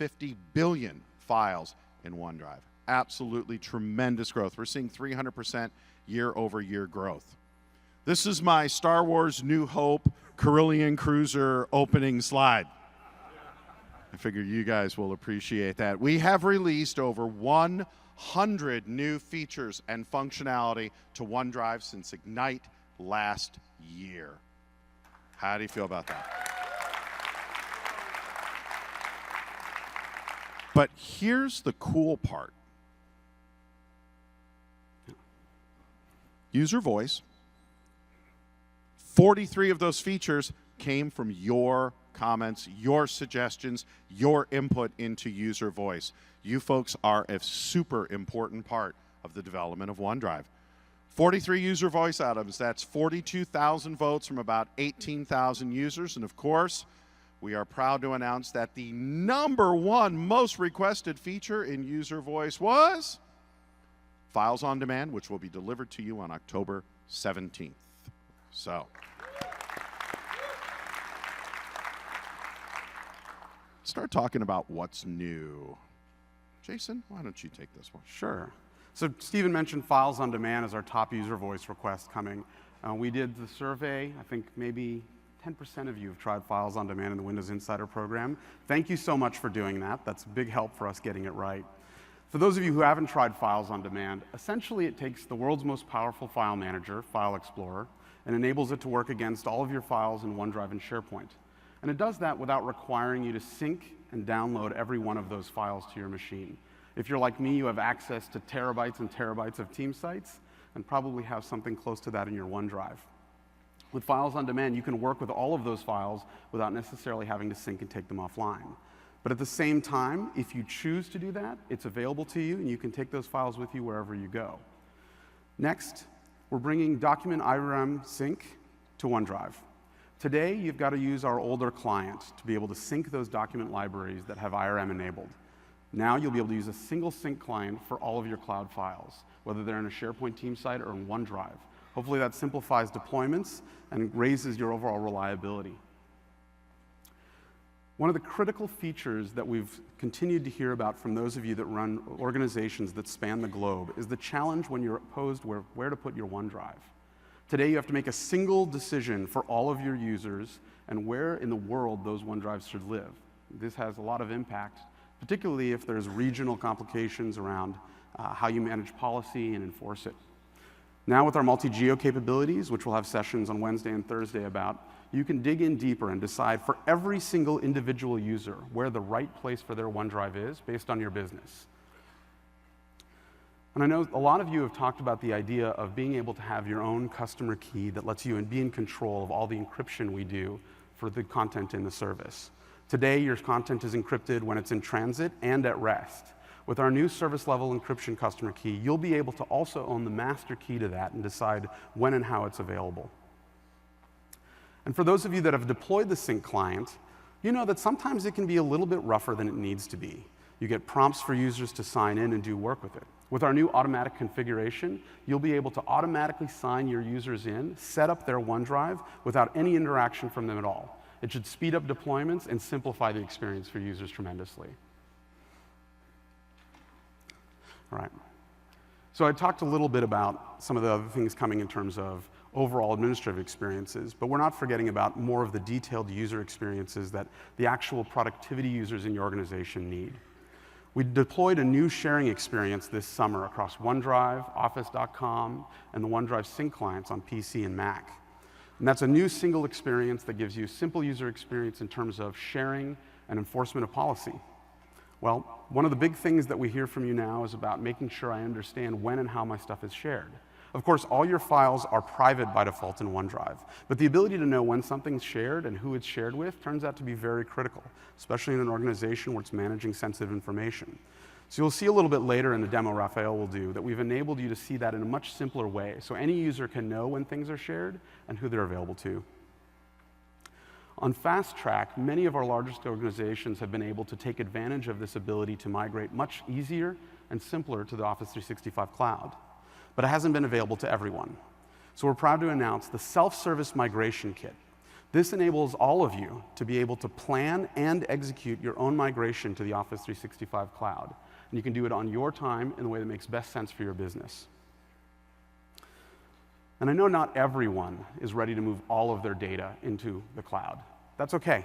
50 billion files in OneDrive. Absolutely tremendous growth. We're seeing 300% year-over-year growth. This is my Star Wars New Hope Carillion Cruiser opening slide. I figure you guys will appreciate that. We have released over 100 new features and functionality to OneDrive since Ignite last year. How do you feel about that? But here's the cool part. User voice. 43 of those features came from your comments, your suggestions, your input into user voice. You folks are a super important part of the development of OneDrive. 43 user voice items, that's 42,000 votes from about 18,000 users. And of course, we are proud to announce that the #1 most requested feature in user voice was Files on Demand, which will be delivered to you on October 17th. So, start talking about what's new. Jason, why don't you take this one? Sure. So Stephen mentioned Files on Demand as our top user voice request coming. We did the survey. I think maybe 10% of you have tried Files on Demand in the Windows Insider program. Thank you so much for doing that. That's a big help for us getting it right. For those of you who haven't tried Files on Demand, essentially it takes the world's most powerful file manager, File Explorer, and enables it to work against all of your files in OneDrive and SharePoint. And it does that without requiring you to sync and download every one of those files to your machine. If you're like me, you have access to terabytes and terabytes of team sites, and probably have something close to that in your OneDrive. With Files on Demand, you can work with all of those files without necessarily having to sync and take them offline. But at the same time, if you choose to do that, it's available to you, and you can take those files with you wherever you go. Next, we're bringing Document IRM Sync to OneDrive. Today, you've got to use our older client to be able to sync those document libraries that have IRM enabled. Now you'll be able to use a single sync client for all of your cloud files, whether they're in a SharePoint team site or in OneDrive. Hopefully that simplifies deployments and raises your overall reliability. One of the critical features that we've continued to hear about from those of you that run organizations that span the globe is the challenge when you're posed where to put your OneDrive. Today you have to make a single decision for all of your users and where in the world those OneDrives should live. This has a lot of impact, particularly if there's regional complications around how you manage policy and enforce it. Now with our multi-geo capabilities, which we'll have sessions on Wednesday and Thursday about, you can dig in deeper and decide for every single individual user where the right place for their OneDrive is based on your business. And I know a lot of you have talked about the idea of being able to have your own customer key that lets you be in control of all the encryption we do for the content in the service. Today, your content is encrypted when it's in transit and at rest. With our new service level encryption customer key, you'll be able to also own the master key to that and decide when and how it's available. And for those of you that have deployed the sync client, you know that sometimes it can be a little bit rougher than it needs to be. You get prompts for users to sign in and do work with it. With our new automatic configuration, you'll be able to automatically sign your users in, set up their OneDrive without any interaction from them at all. It should speed up deployments and simplify the experience for users tremendously. All right. So I talked a little bit about some of the other things coming in terms of overall administrative experiences, but we're not forgetting about more of the detailed user experiences that the actual productivity users in your organization need. We deployed a new sharing experience this summer across OneDrive, Office.com, and the OneDrive Sync clients on PC and Mac. And that's a new single experience that gives you simple user experience in terms of sharing and enforcement of policy. Well, one of the big things that we hear from you now is about making sure I understand when and how my stuff is shared. Of course, all your files are private by default in OneDrive, but the ability to know when something's shared and who it's shared with turns out to be very critical, especially in an organization where it's managing sensitive information. So you'll see a little bit later in the demo Raphael will do that we've enabled you to see that in a much simpler way, so any user can know when things are shared and who they're available to. On Fast Track, many of our largest organizations have been able to take advantage of this ability to migrate much easier and simpler to the Office 365 cloud. But it hasn't been available to everyone. So we're proud to announce the self-service migration kit. This enables all of you to be able to plan and execute your own migration to the Office 365 cloud. And you can do it on your time in the way that makes best sense for your business. And I know not everyone is ready to move all of their data into the cloud. That's okay.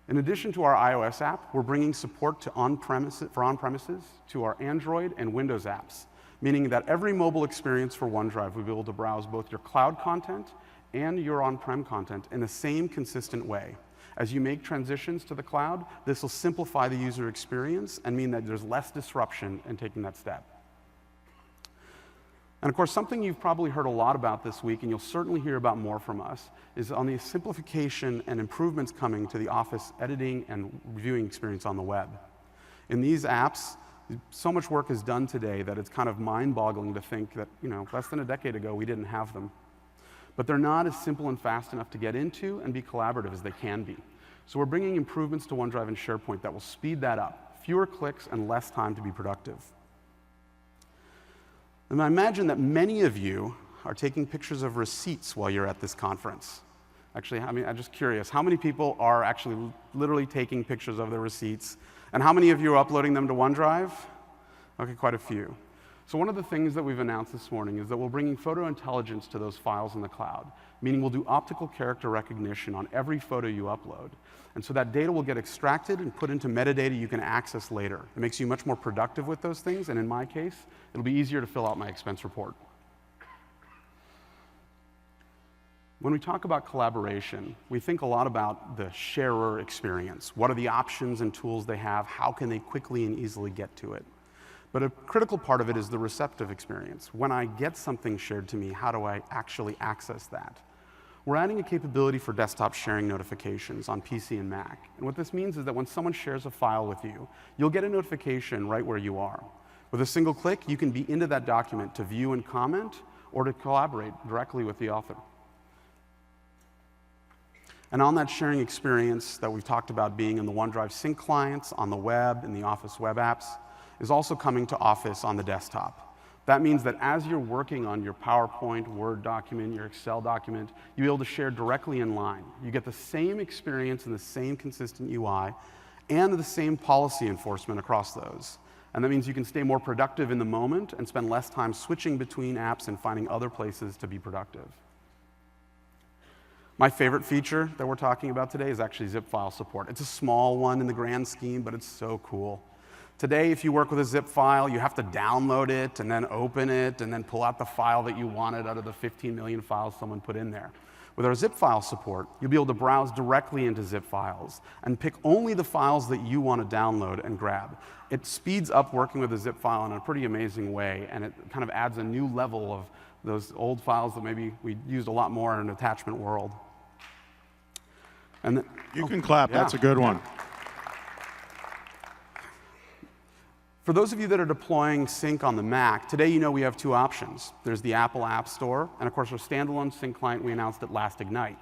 In addition to our iOS app, we're bringing support to on-premises to our Android and Windows apps, meaning that every mobile experience for OneDrive will be able to browse both your cloud content and your on-prem content in the same consistent way. As you make transitions to the cloud, this will simplify the user experience and mean that there's less disruption in taking that step. And of course, something you've probably heard a lot about this week, and you'll certainly hear about more from us, is on the simplification and improvements coming to the Office editing and reviewing experience on the web. In these apps, so much work is done today that it's kind of mind-boggling to think that, less than a decade ago, we didn't have them. But they're not as simple and fast enough to get into and be collaborative as they can be. So we're bringing improvements to OneDrive and SharePoint that will speed that up. Fewer clicks and less time to be productive. And I imagine that many of you are taking pictures of receipts while you're at this conference. Actually, I'm just curious, how many people are actually literally taking pictures of their receipts? And how many of you are uploading them to OneDrive? Okay, quite a few. So one of the things that we've announced this morning is that we're bringing photo intelligence to those files in the cloud, meaning we'll do optical character recognition on every photo you upload. And so that data will get extracted and put into metadata you can access later. It makes you much more productive with those things, and in my case, it'll be easier to fill out my expense report. When we talk about collaboration, we think a lot about the sharer experience. What are the options and tools they have? How can they quickly and easily get to it? But a critical part of it is the receptive experience. When I get something shared to me, how do I actually access that? We're adding a capability for desktop sharing notifications on PC and Mac. And what this means is that when someone shares a file with you, you'll get a notification right where you are. With a single click, you can be into that document to view and comment or to collaborate directly with the author. And on that sharing experience that we've talked about being in the OneDrive sync clients, on the web, in the Office web apps, is also coming to Office on the desktop. That means that as you're working on your PowerPoint, Word document, your Excel document, you'll be able to share directly in line. You get the same experience and the same consistent UI and the same policy enforcement across those. And that means you can stay more productive in the moment and spend less time switching between apps and finding other places to be productive. My favorite feature that we're talking about today is actually zip file support. It's a small one in the grand scheme, but it's so cool. Today, if you work with a zip file, you have to download it and then open it and then pull out the file that you wanted out of the 15 million files someone put in there. With our zip file support, you'll be able to browse directly into zip files and pick only the files that you want to download and grab. It speeds up working with a zip file in a pretty amazing way, and it kind of adds a new level of those old files that maybe we used a lot more in an attachment world. And you can clap. Yeah. That's a good one. For those of you that are deploying Sync on the Mac, today we have two options. There's the Apple App Store, and of course our standalone Sync client we announced at last Ignite.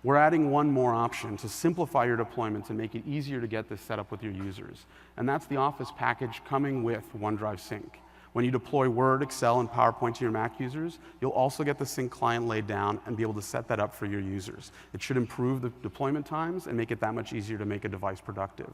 We're adding one more option to simplify your deployments and make it easier to get this set up with your users. And that's the Office package coming with OneDrive Sync. When you deploy Word, Excel, and PowerPoint to your Mac users, you'll also get the Sync client laid down and be able to set that up for your users. It should improve the deployment times and make it that much easier to make a device productive.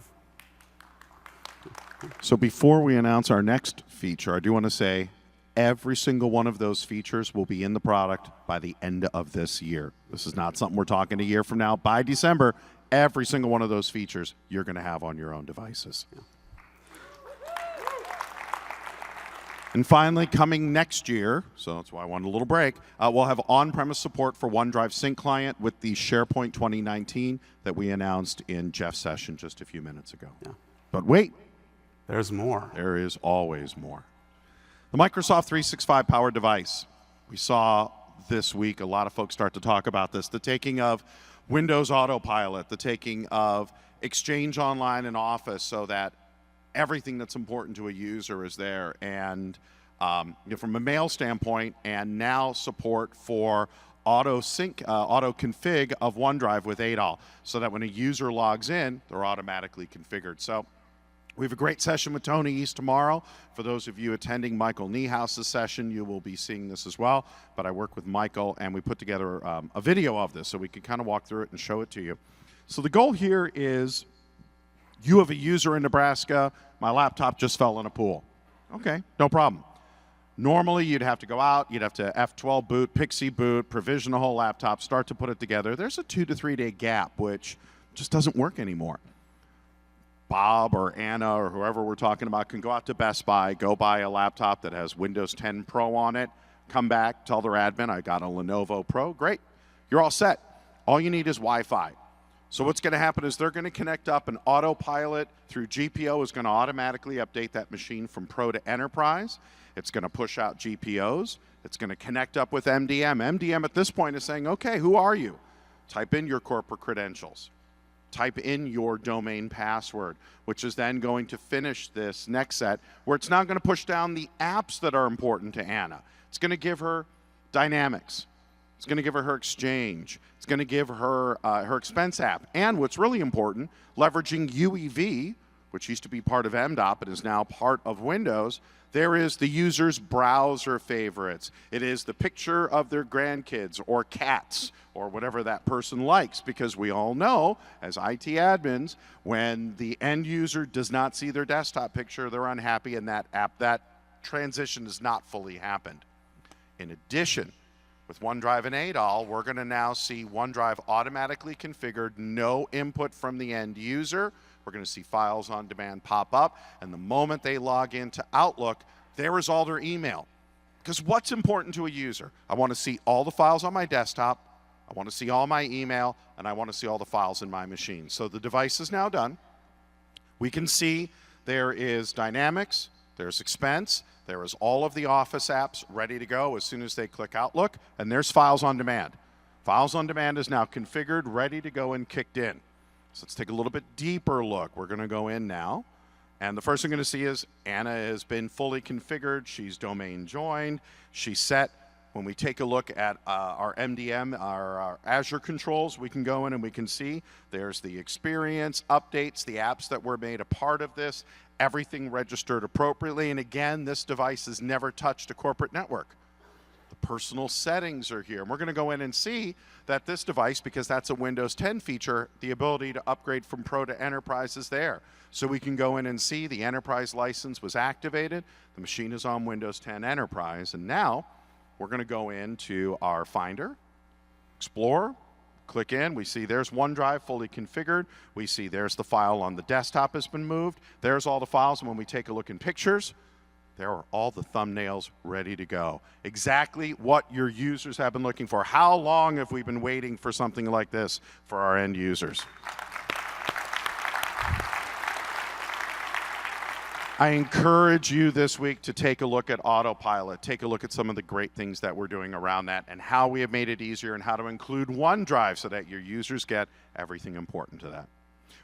So before we announce our next feature, I do want to say every single one of those features will be in the product by the end of this year. This is not something we're talking a year from now. By December, every single one of those features you're going to have on your own devices. Yeah. And finally, coming next year, so that's why I wanted a little break, we'll have on-premise support for OneDrive Sync Client with the SharePoint 2019 that we announced in Jeff's session just a few minutes ago. Yeah. But wait. There's more. There is always more. The Microsoft 365 powered device. We saw this week a lot of folks start to talk about this. The taking of Windows Autopilot, the taking of Exchange Online and Office so that everything that's important to a user is there. And from a mail standpoint, and now support for auto config of OneDrive with ADOL so that when a user logs in, they're automatically configured. So We have a great session with Tony East tomorrow. For those of you attending Michael Niehouse's session, you will be seeing this as well. But I work with Michael, and we put together a video of this so we can kind of walk through it and show it to you. So the goal here is you have a user in Nebraska. My laptop just fell in a pool. Okay, no problem. Normally, you'd have to go out, you'd have to F12 boot, Pixie boot, provision the whole laptop, start to put it together. There's a 2 to 3 day gap, which just doesn't work anymore. Bob or Anna or whoever we're talking about can go out to Best Buy, go buy a laptop that has Windows 10 Pro on it, come back, tell their admin, I got a Lenovo Pro. Great. You're all set. All you need is Wi-Fi. So what's going to happen is they're going to connect up an autopilot through GPO is going to automatically update that machine from Pro to Enterprise. It's going to push out GPOs. It's going to connect up with MDM. MDM at this point is saying, okay, who are you? Type in your corporate credentials. Type in your domain password, which is then going to finish this next set where it's now going to push down the apps that are important to Anna. It's going to give her Dynamics. It's going to give her Exchange. It's going to give her her expense app. And what's really important, leveraging UEV, which used to be part of MDOT but is now part of Windows, there is the user's browser favorites. It is the picture of their grandkids or cats or whatever that person likes, because we all know as IT admins, when the end user does not see their desktop picture, they're unhappy, and that transition has not fully happened. In addition, with OneDrive and ADOL, we're going to now see OneDrive automatically configured, no input from the end user. We're going to see files on demand pop up, and the moment they log into Outlook, there is all their email. Because what's important to a user? I want to see all the files on my desktop, I want to see all my email, and I want to see all the files in my machine. So the device is now done. We can see there is Dynamics, there's Expense, there is all of the Office apps ready to go as soon as they click Outlook, and there's Files on Demand. Files on Demand is now configured, ready to go and kicked in. So let's take a little bit deeper look. We're going to go in now, and the first thing you're going to see is Anna has been fully configured. She's domain joined. She's set. When we take a look at our MDM, our Azure controls, we can go in and we can see there's the experience, updates, the apps that were made a part of this, everything registered appropriately. And again, this device has never touched a corporate network. The personal settings are here. And we're going to go in and see that this device, because that's a Windows 10 feature, the ability to upgrade from Pro to Enterprise is there. So we can go in and see the Enterprise license was activated. The machine is on Windows 10 Enterprise. And now we're going to go into our Finder, Explorer, click in. We see there's OneDrive fully configured. We see there's the file on the desktop has been moved. There's all the files. And when we take a look in Pictures, there are all the thumbnails ready to go. Exactly what your users have been looking for. How long have we been waiting for something like this for our end users? I encourage you this week to take a look at Autopilot, take a look at some of the great things that we're doing around that and how we have made it easier and how to include OneDrive so that your users get everything important to that.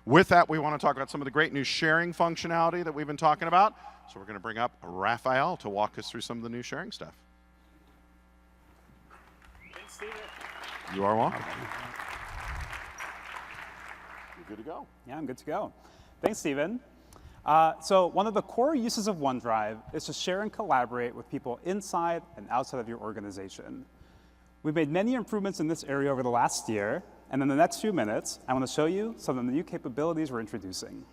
With that, we want to talk about some of the great new sharing functionality that we've been talking about. So we're going to bring up Raphael to walk us through some of the new sharing stuff. Thanks, Steven. You are welcome. You're good to go. Yeah, I'm good to go. Thanks, Steven. So one of the core uses of OneDrive is to share and collaborate with people inside and outside of your organization. We've made many improvements in this area over the last year, and in the next few minutes, I want to show you some of the new capabilities we're introducing.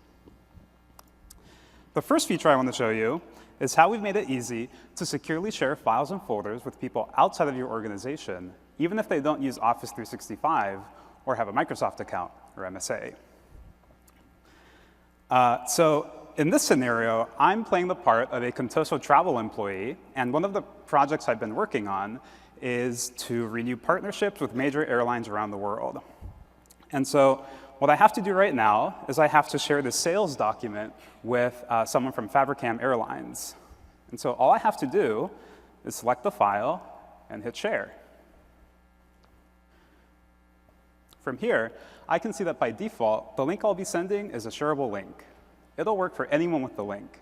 The first feature I want to show you is how we've made it easy to securely share files and folders with people outside of your organization, even if they don't use Office 365 or have a Microsoft account or MSA. So in this scenario, I'm playing the part of a Contoso travel employee, and one of the projects I've been working on is to renew partnerships with major airlines around the world. And so what I have to do right now is I have to share the sales document with someone from Fabricam Airlines. And so all I have to do is select the file and hit share. From here, I can see that by default, the link I'll be sending is a shareable link. It'll work for anyone with the link.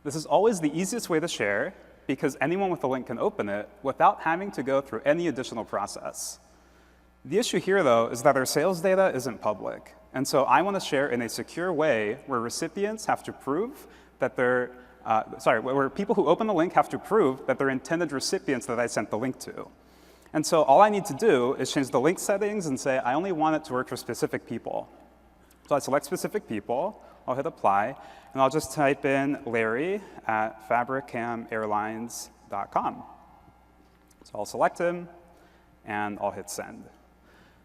This is always the easiest way to share because anyone with the link can open it without having to go through any additional process. The issue here, though, is that our sales data isn't public, And so I want to share in a secure way where recipients have to prove that they're, where people who open the link have to prove that they're intended recipients that I sent the link to. And so all I need to do is change the link settings and say, I only want it to work for specific people. So I select specific people, I'll hit apply, and I'll just type in Larry at fabricamairlines.com. So I'll select him, and I'll hit send.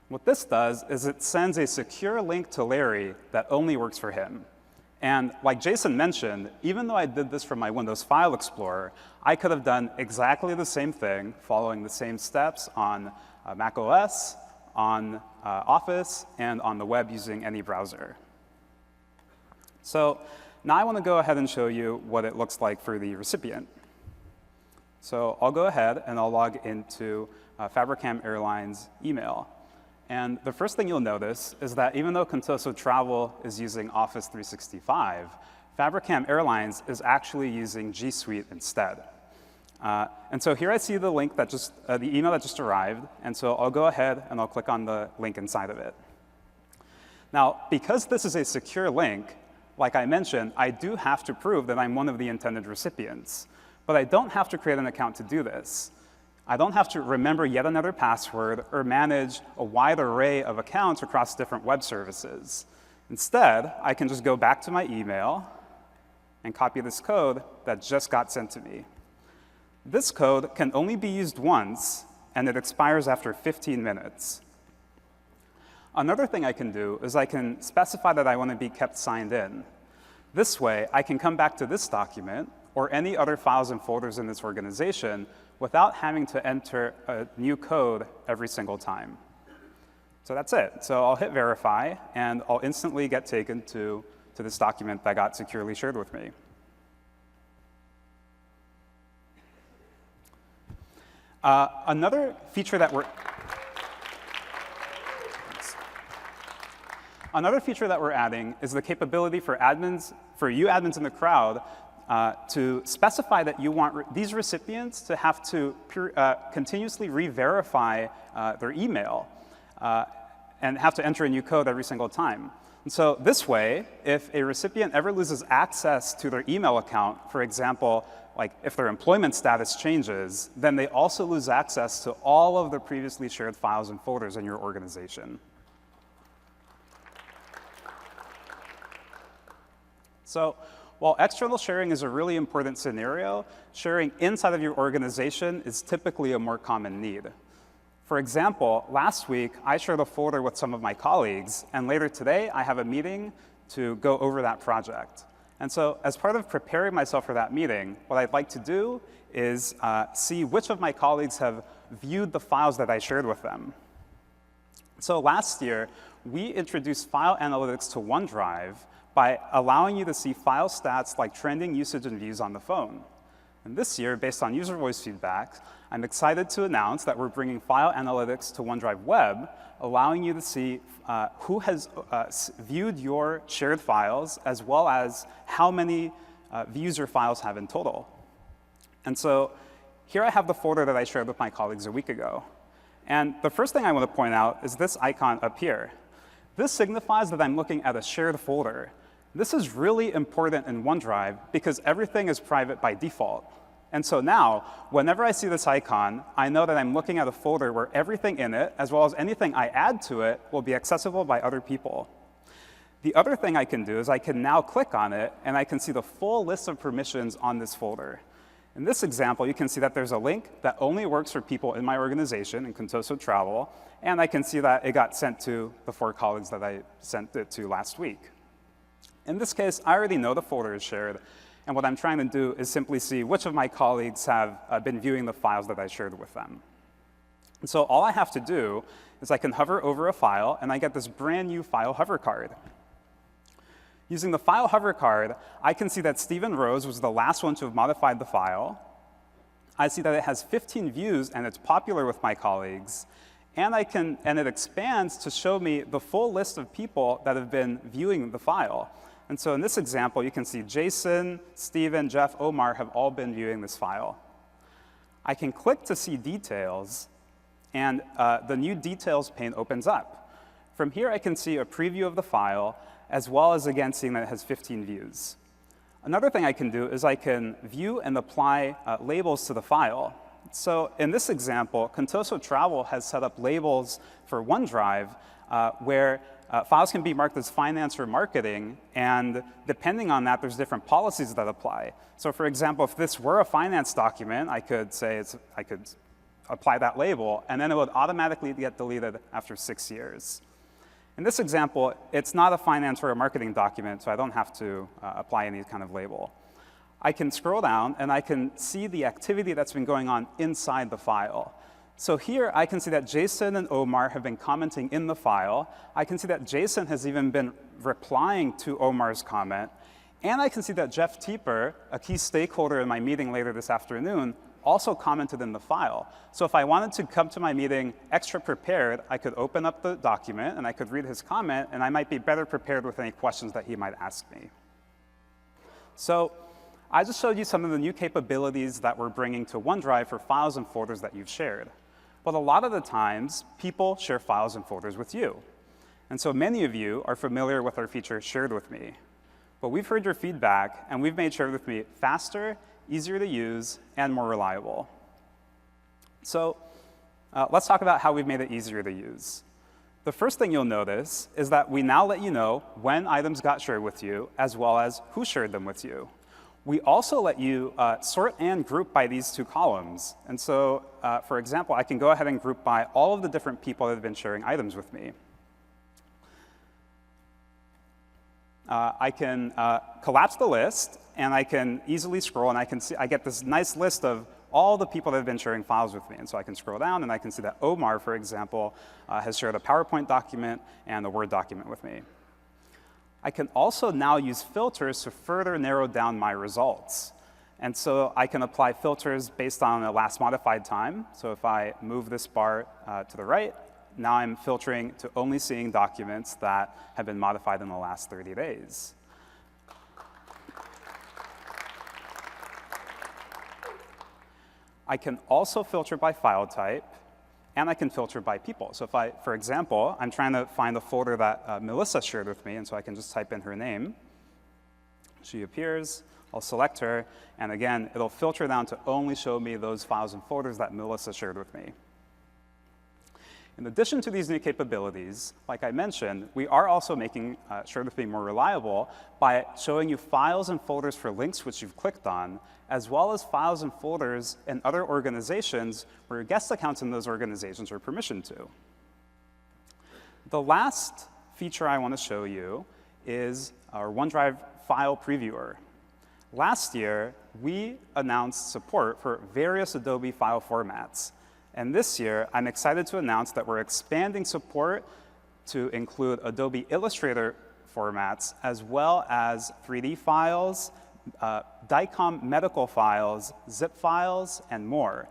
What this does is it sends a secure link to Larry that only works for him. And like Jason mentioned, even though I did this from my Windows File Explorer, I could have done exactly the same thing, following the same steps on Mac OS, on Office, and on the web using any browser. So now I want to go ahead and show you what it looks like for the recipient. So I'll go ahead and I'll log into Fabricam Airlines email. And the first thing you'll notice is that even though Contoso Travel is using Office 365, Fabricam Airlines is actually using G Suite instead. And so here I see the link that the email that just arrived, and so I'll go ahead and I'll click on the link inside of it. Now, because this is a secure link, like I mentioned, I do have to prove that I'm one of the intended recipients. But I don't have to create an account to do this. I don't have to remember yet another password or manage a wide array of accounts across different web services. Instead, I can just go back to my email and copy this code that just got sent to me. This code can only be used once, and it expires after 15 minutes. Another thing I can do is I can specify that I want to be kept signed in. This way, I can come back to this document or any other files and folders in this organization without having to enter a new code every single time. So that's it. So I'll hit verify, and I'll instantly get taken to this document that got securely shared with me. Another feature that we're adding is the capability for you admins in the crowd to specify that you want these recipients to have to continuously re-verify their email and have to enter a new code every single time. And so this way, if a recipient ever loses access to their email account, for example, like if their employment status changes, then they also lose access to all of the previously shared files and folders in your organization. So while external sharing is a really important scenario, sharing inside of your organization is typically a more common need. For example, last week, I shared a folder with some of my colleagues, and later today, I have a meeting to go over that project. And so as part of preparing myself for that meeting, what I'd like to do is see which of my colleagues have viewed the files that I shared with them. So last year, we introduced file analytics to OneDrive by allowing you to see file stats like trending usage and views on the phone. And this year, based on user voice feedback, I'm excited to announce that we're bringing file analytics to OneDrive Web, allowing you to see who has viewed your shared files, as well as how many views your files have in total. And so here I have the folder that I shared with my colleagues a week ago. And the first thing I want to point out is this icon up here. This signifies that I'm looking at a shared folder. This is really important in OneDrive because everything is private by default. And so now, whenever I see this icon, I know that I'm looking at a folder where everything in it, as well as anything I add to it, will be accessible by other people. The other thing I can do is I can now click on it, and I can see the full list of permissions on this folder. In this example, you can see that there's a link that only works for people in my organization, in Contoso Travel, and I can see that it got sent to the 4 colleagues that I sent it to last week. In this case, I already know the folder is shared, and what I'm trying to do is simply see which of my colleagues have been viewing the files that I shared with them. And so all I have to do is I can hover over a file, and I get this brand new file hover card. Using the file hover card, I can see that Stephen Rose was the last one to have modified the file. I see that it has 15 views, and it's popular with my colleagues. And it expands to show me the full list of people that have been viewing the file. And so in this example, you can see Jason, Stephen, Jeff, Omar have all been viewing this file. I can click to see details, and the new details pane opens up. From here, I can see a preview of the file, as well as, again, seeing that it has 15 views. Another thing I can do is I can view and apply labels to the file. So in this example, Contoso Travel has set up labels for OneDrive where files can be marked as finance or marketing, and depending on that, there's different policies that apply. So for example, if this were a finance document, I could say I could apply that label, and then it would automatically get deleted after 6 years. In this example, it's not a finance or a marketing document, so I don't have to apply any kind of label. I can scroll down, and I can see the activity that's been going on inside the file. So here, I can see that Jason and Omar have been commenting in the file. I can see that Jason has even been replying to Omar's comment. And I can see that Jeff Teeper, a key stakeholder in my meeting later this afternoon, also commented in the file. So if I wanted to come to my meeting extra prepared, I could open up the document, and I could read his comment, and I might be better prepared with any questions that he might ask me. So I just showed you some of the new capabilities that we're bringing to OneDrive for files and folders that you've shared. But a lot of the times, people share files and folders with you. And so many of you are familiar with our feature Shared With Me. But we've heard your feedback, and we've made Shared With Me faster, easier to use, and more reliable. So let's talk about how we've made it easier to use. The first thing you'll notice is that we now let you know when items got shared with you, as well as who shared them with you. We also let you sort and group by these two columns. And so, for example, I can go ahead and group by all of the different people that have been sharing items with me. I can collapse the list, and I can easily scroll, and I get this nice list of all the people that have been sharing files with me. And so I can scroll down, and I can see that Omar, for example, has shared a PowerPoint document and a Word document with me. I can also now use filters to further narrow down my results. And so I can apply filters based on the last modified time. So if I move this bar to the right, now I'm filtering to only seeing documents that have been modified in the last 30 days. I can also filter by file type, and I can filter by people. So if I, for example, I'm trying to find a folder that Melissa shared with me, and so I can just type in her name. She appears, I'll select her, and again, it'll filter down to only show me those files and folders that Melissa shared with me. In addition to these new capabilities, like I mentioned, we are also making Shared With Me more reliable by showing you files and folders for links which you've clicked on, as well as files and folders in other organizations where your guest accounts in those organizations are permissioned to. The last feature I want to show you is our OneDrive file previewer. Last year, we announced support for various Adobe file formats. And this year, I'm excited to announce that we're expanding support to include Adobe Illustrator formats, as well as 3D files, DICOM medical files, zip files, and more.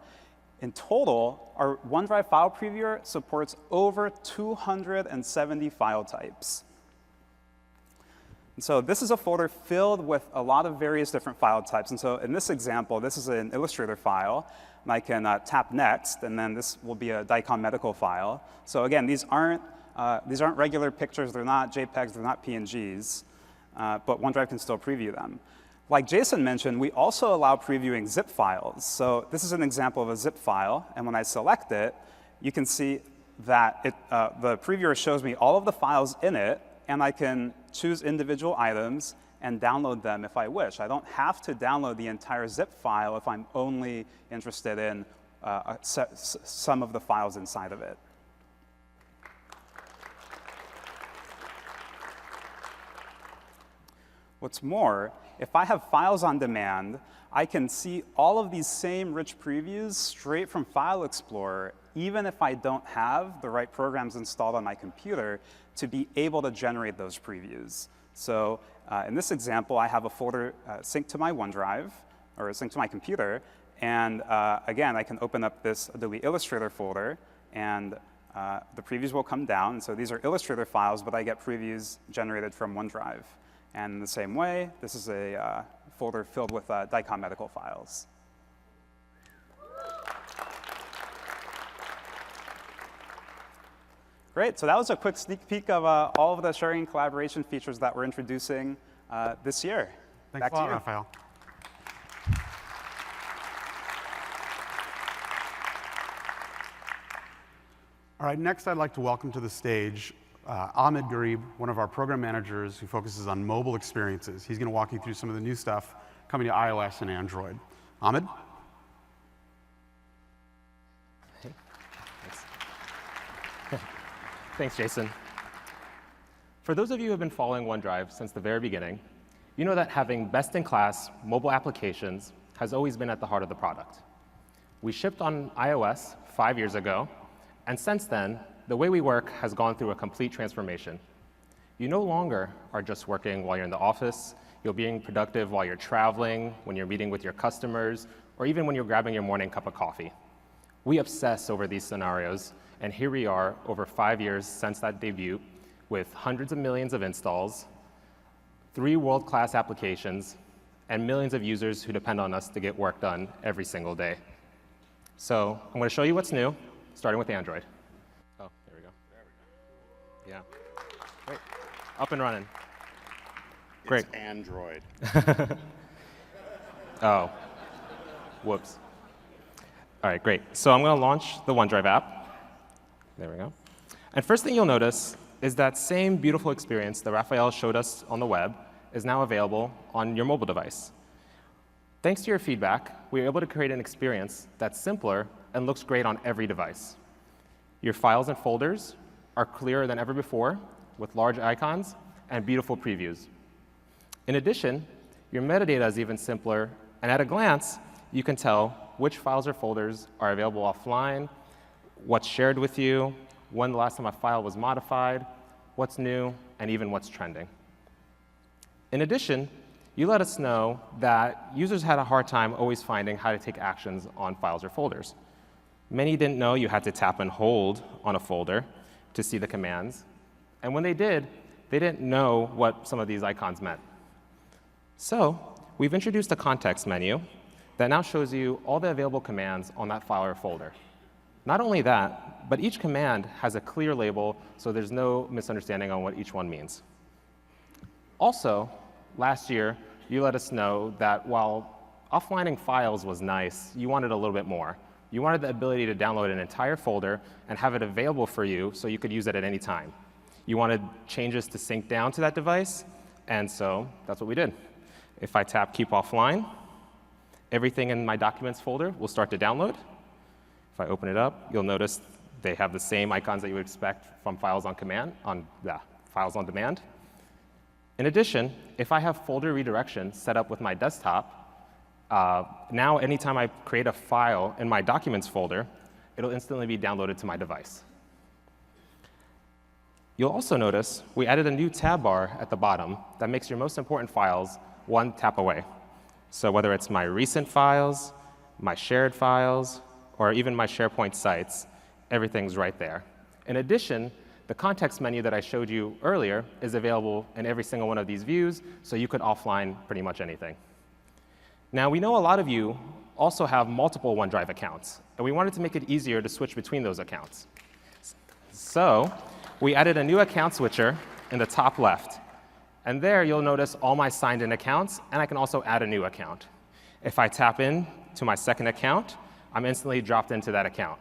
In total, our OneDrive file previewer supports over 270 file types. And so this is a folder filled with a lot of various different file types. And so in this example, this is an Illustrator file. And I can tap Next, and then this will be a DICOM medical file. So again, these aren't regular pictures. They're not JPEGs. They're not PNGs. But OneDrive can still preview them. Like Jason mentioned, we also allow previewing zip files. So this is an example of a zip file. And when I select it, you can see that the previewer shows me all of the files in it. And I can choose individual items and download them if I wish. I don't have to download the entire zip file if I'm only interested in some of the files inside of it. What's more, if I have files on demand, I can see all of these same rich previews straight from File Explorer, even if I don't have the right programs installed on my computer to be able to generate those previews. So in this example, I have a folder synced to my OneDrive, or synced to my computer. And again, I can open up this Adobe Illustrator folder, and the previews will come down. And so these are Illustrator files, but I get previews generated from OneDrive. And in the same way, this is a folder filled with DICOM medical files. Great. So that was a quick sneak peek of all of the sharing and collaboration features that we're introducing this year. Thanks Back a lot, to you. Raphael. All right, next I'd like to welcome to the stage Ahmed Garib, one of our program managers who focuses on mobile experiences. He's going to walk you through some of the new stuff coming to iOS and Android. Ahmed? Hey. Thanks. Thanks, Jason. For those of you who have been following OneDrive since the very beginning, you know that having best-in-class mobile applications has always been at the heart of the product. We shipped on iOS 5 years ago, and since then, the way we work has gone through a complete transformation. You no longer are just working while you're in the office. You're being productive while you're traveling, when you're meeting with your customers, or even when you're grabbing your morning cup of coffee. We obsess over these scenarios, and here we are over 5 years since that debut with hundreds of millions of installs, 3 world-class applications, and millions of users who depend on us to get work done every single day. So I'm going to show you what's new, starting with Android. Oh, there we go. Yeah. Great. Up and running. Great. It's Android. Oh, whoops. All right, great. So I'm going to launch the OneDrive app. There we go. And first thing you'll notice is that same beautiful experience that Raphael showed us on the web is now available on your mobile device. Thanks to your feedback, we were able to create an experience that's simpler and looks great on every device. Your files and folders are clearer than ever before with large icons and beautiful previews. In addition, your metadata is even simpler, and at a glance, you can tell which files or folders are available offline, what's shared with you, when the last time a file was modified, what's new, and even what's trending. In addition, you let us know that users had a hard time always finding how to take actions on files or folders. Many didn't know you had to tap and hold on a folder to see the commands, and when they didn't know what some of these icons meant. So we've introduced a context menu that now shows you all the available commands on that file or folder. Not only that, but each command has a clear label, so there's no misunderstanding on what each one means. Also, last year, you let us know that while offlining files was nice, you wanted a little bit more. You wanted the ability to download an entire folder and have it available for you so you could use it at any time. You wanted changes to sync down to that device, and so that's what we did. If I tap Keep Offline, everything in my Documents folder will start to download. If I open it up, you'll notice they have the same icons that you would expect from files on files on demand. In addition, if I have folder redirection set up with my desktop, now anytime I create a file in my Documents folder, it'll instantly be downloaded to my device. You'll also notice we added a new tab bar at the bottom that makes your most important files one tap away. So whether it's my recent files, my shared files, or even my SharePoint sites, everything's right there. In addition, the context menu that I showed you earlier is available in every single one of these views, so you could offline pretty much anything. Now, we know a lot of you also have multiple OneDrive accounts, and we wanted to make it easier to switch between those accounts. So we added a new account switcher in the top left. And there, you'll notice all my signed-in accounts, and I can also add a new account. If I tap in to my second account, I'm instantly dropped into that account.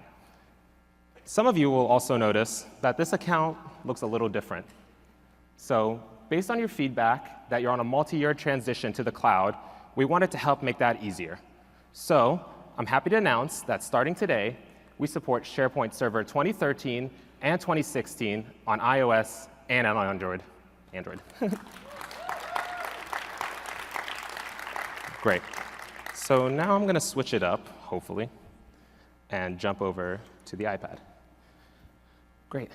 Some of you will also notice that this account looks a little different. So based on your feedback that you're on a multi-year transition to the cloud, we wanted to help make that easier. So I'm happy to announce that starting today, we support SharePoint Server 2013 and 2016 on iOS and on Android. Great. So now I'm going to switch it up, hopefully, and jump over to the iPad. Great.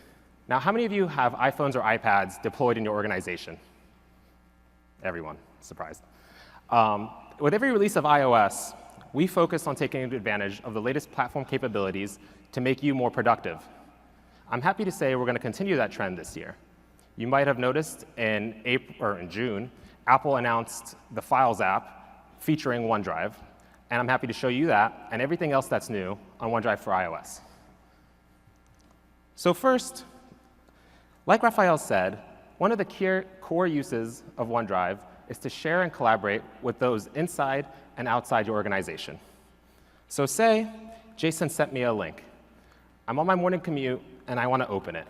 Now, how many of you have iPhones or iPads deployed in your organization? Everyone. Surprised. With every release of iOS, we focus on taking advantage of the latest platform capabilities to make you more productive. I'm happy to say we're going to continue that trend this year. You might have noticed in June, Apple announced the Files app featuring OneDrive, and I'm happy to show you that and everything else that's new on OneDrive for iOS. So first, Like Raphael said, one of the core uses of OneDrive is to share and collaborate with those inside and outside your organization. So say Jason sent me a link. I'm on my morning commute, and I want to open it.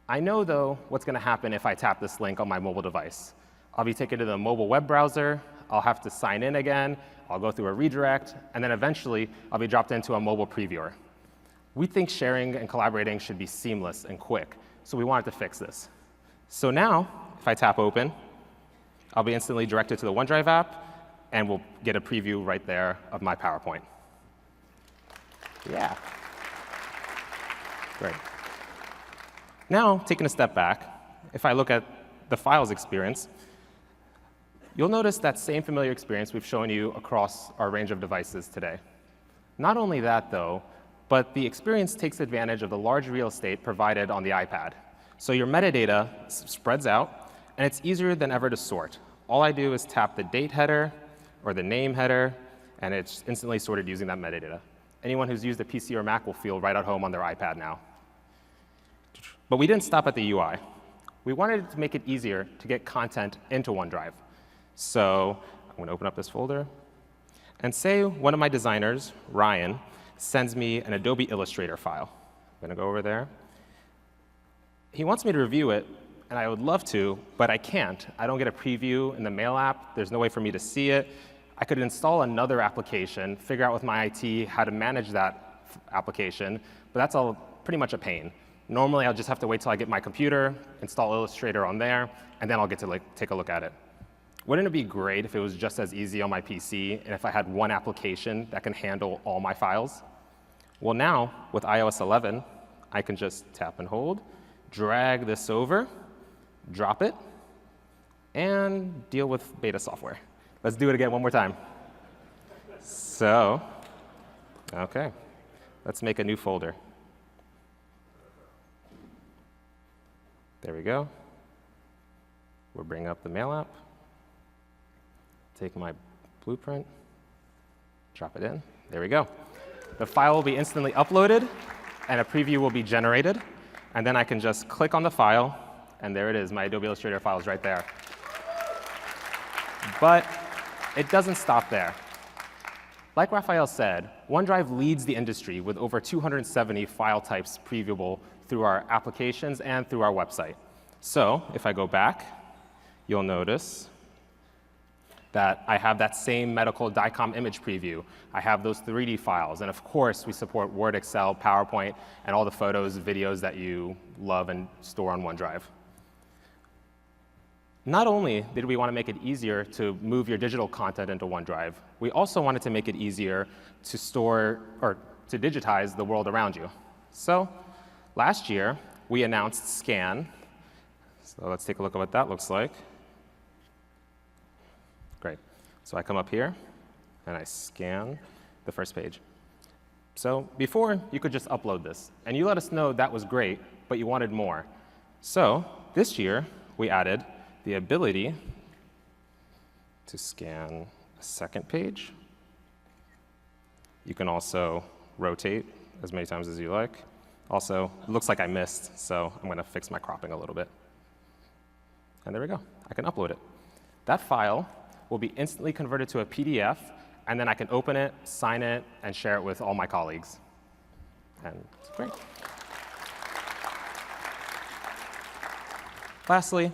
I know, though, what's going to happen if I tap this link on my mobile device. I'll be taken to the mobile web browser. I'll have to sign in again. I'll go through a redirect. And then eventually, I'll be dropped into a mobile previewer. We think sharing and collaborating should be seamless and quick, so we wanted to fix this. So now, if I tap open, I'll be instantly directed to the OneDrive app, and we'll get a preview right there of my PowerPoint. Yeah. Great. Now, taking a step back, if I look at the files experience, you'll notice that same familiar experience we've shown you across our range of devices today. Not only that, though, but the experience takes advantage of the large real estate provided on the iPad. So your metadata spreads out, and it's easier than ever to sort. All I do is tap the date header or the name header, and it's instantly sorted using that metadata. Anyone who's used a PC or Mac will feel right at home on their iPad now. But we didn't stop at the UI. We wanted to make it easier to get content into OneDrive. So I'm going to open up this folder. And say one of my designers, Ryan, sends me an Adobe Illustrator file. I'm going to go over there. He wants me to review it, and I would love to, but I can't. I don't get a preview in the Mail app. There's no way for me to see it. I could install another application, figure out with my IT how to manage that application, but that's all pretty much a pain. Normally, I'll just have to wait till I get my computer, install Illustrator on there, and then I'll get to take a look at it. Wouldn't it be great if it was just as easy on my PC and if I had one application that can handle all my files? Well, now, with iOS 11, I can just tap and hold, drag this over, drop it, and deal with beta software. Let's do it again one more time. So, OK, let's make a new folder. There we go. We'll bring up the Mail app, take my blueprint, drop it in. There we go. The file will be instantly uploaded, and a preview will be generated. And then I can just click on the file, and there it is. My Adobe Illustrator file is right there. But it doesn't stop there. Like Raphael said, OneDrive leads the industry with over 270 file types previewable through our applications and through our website. So if I go back, you'll notice that I have that same medical DICOM image preview. I have those 3D files. And of course, we support Word, Excel, PowerPoint, and all the photos, videos that you love and store on OneDrive. Not only did we want to make it easier to move your digital content into OneDrive, we also wanted to make it easier to store or to digitize the world around you. So last year, we announced Scan. So let's take a look at what that looks like. Great. So I come up here, and I scan the first page. So before, you could just upload this. And you let us know that was great, but you wanted more. So this year, we added the ability to scan a second page. You can also rotate as many times as you like. Also, it looks like I missed, so I'm going to fix my cropping a little bit. And there we go. I can upload it. That file will be instantly converted to a PDF, and then I can open it, sign it, and share it with all my colleagues. And it's great. Lastly,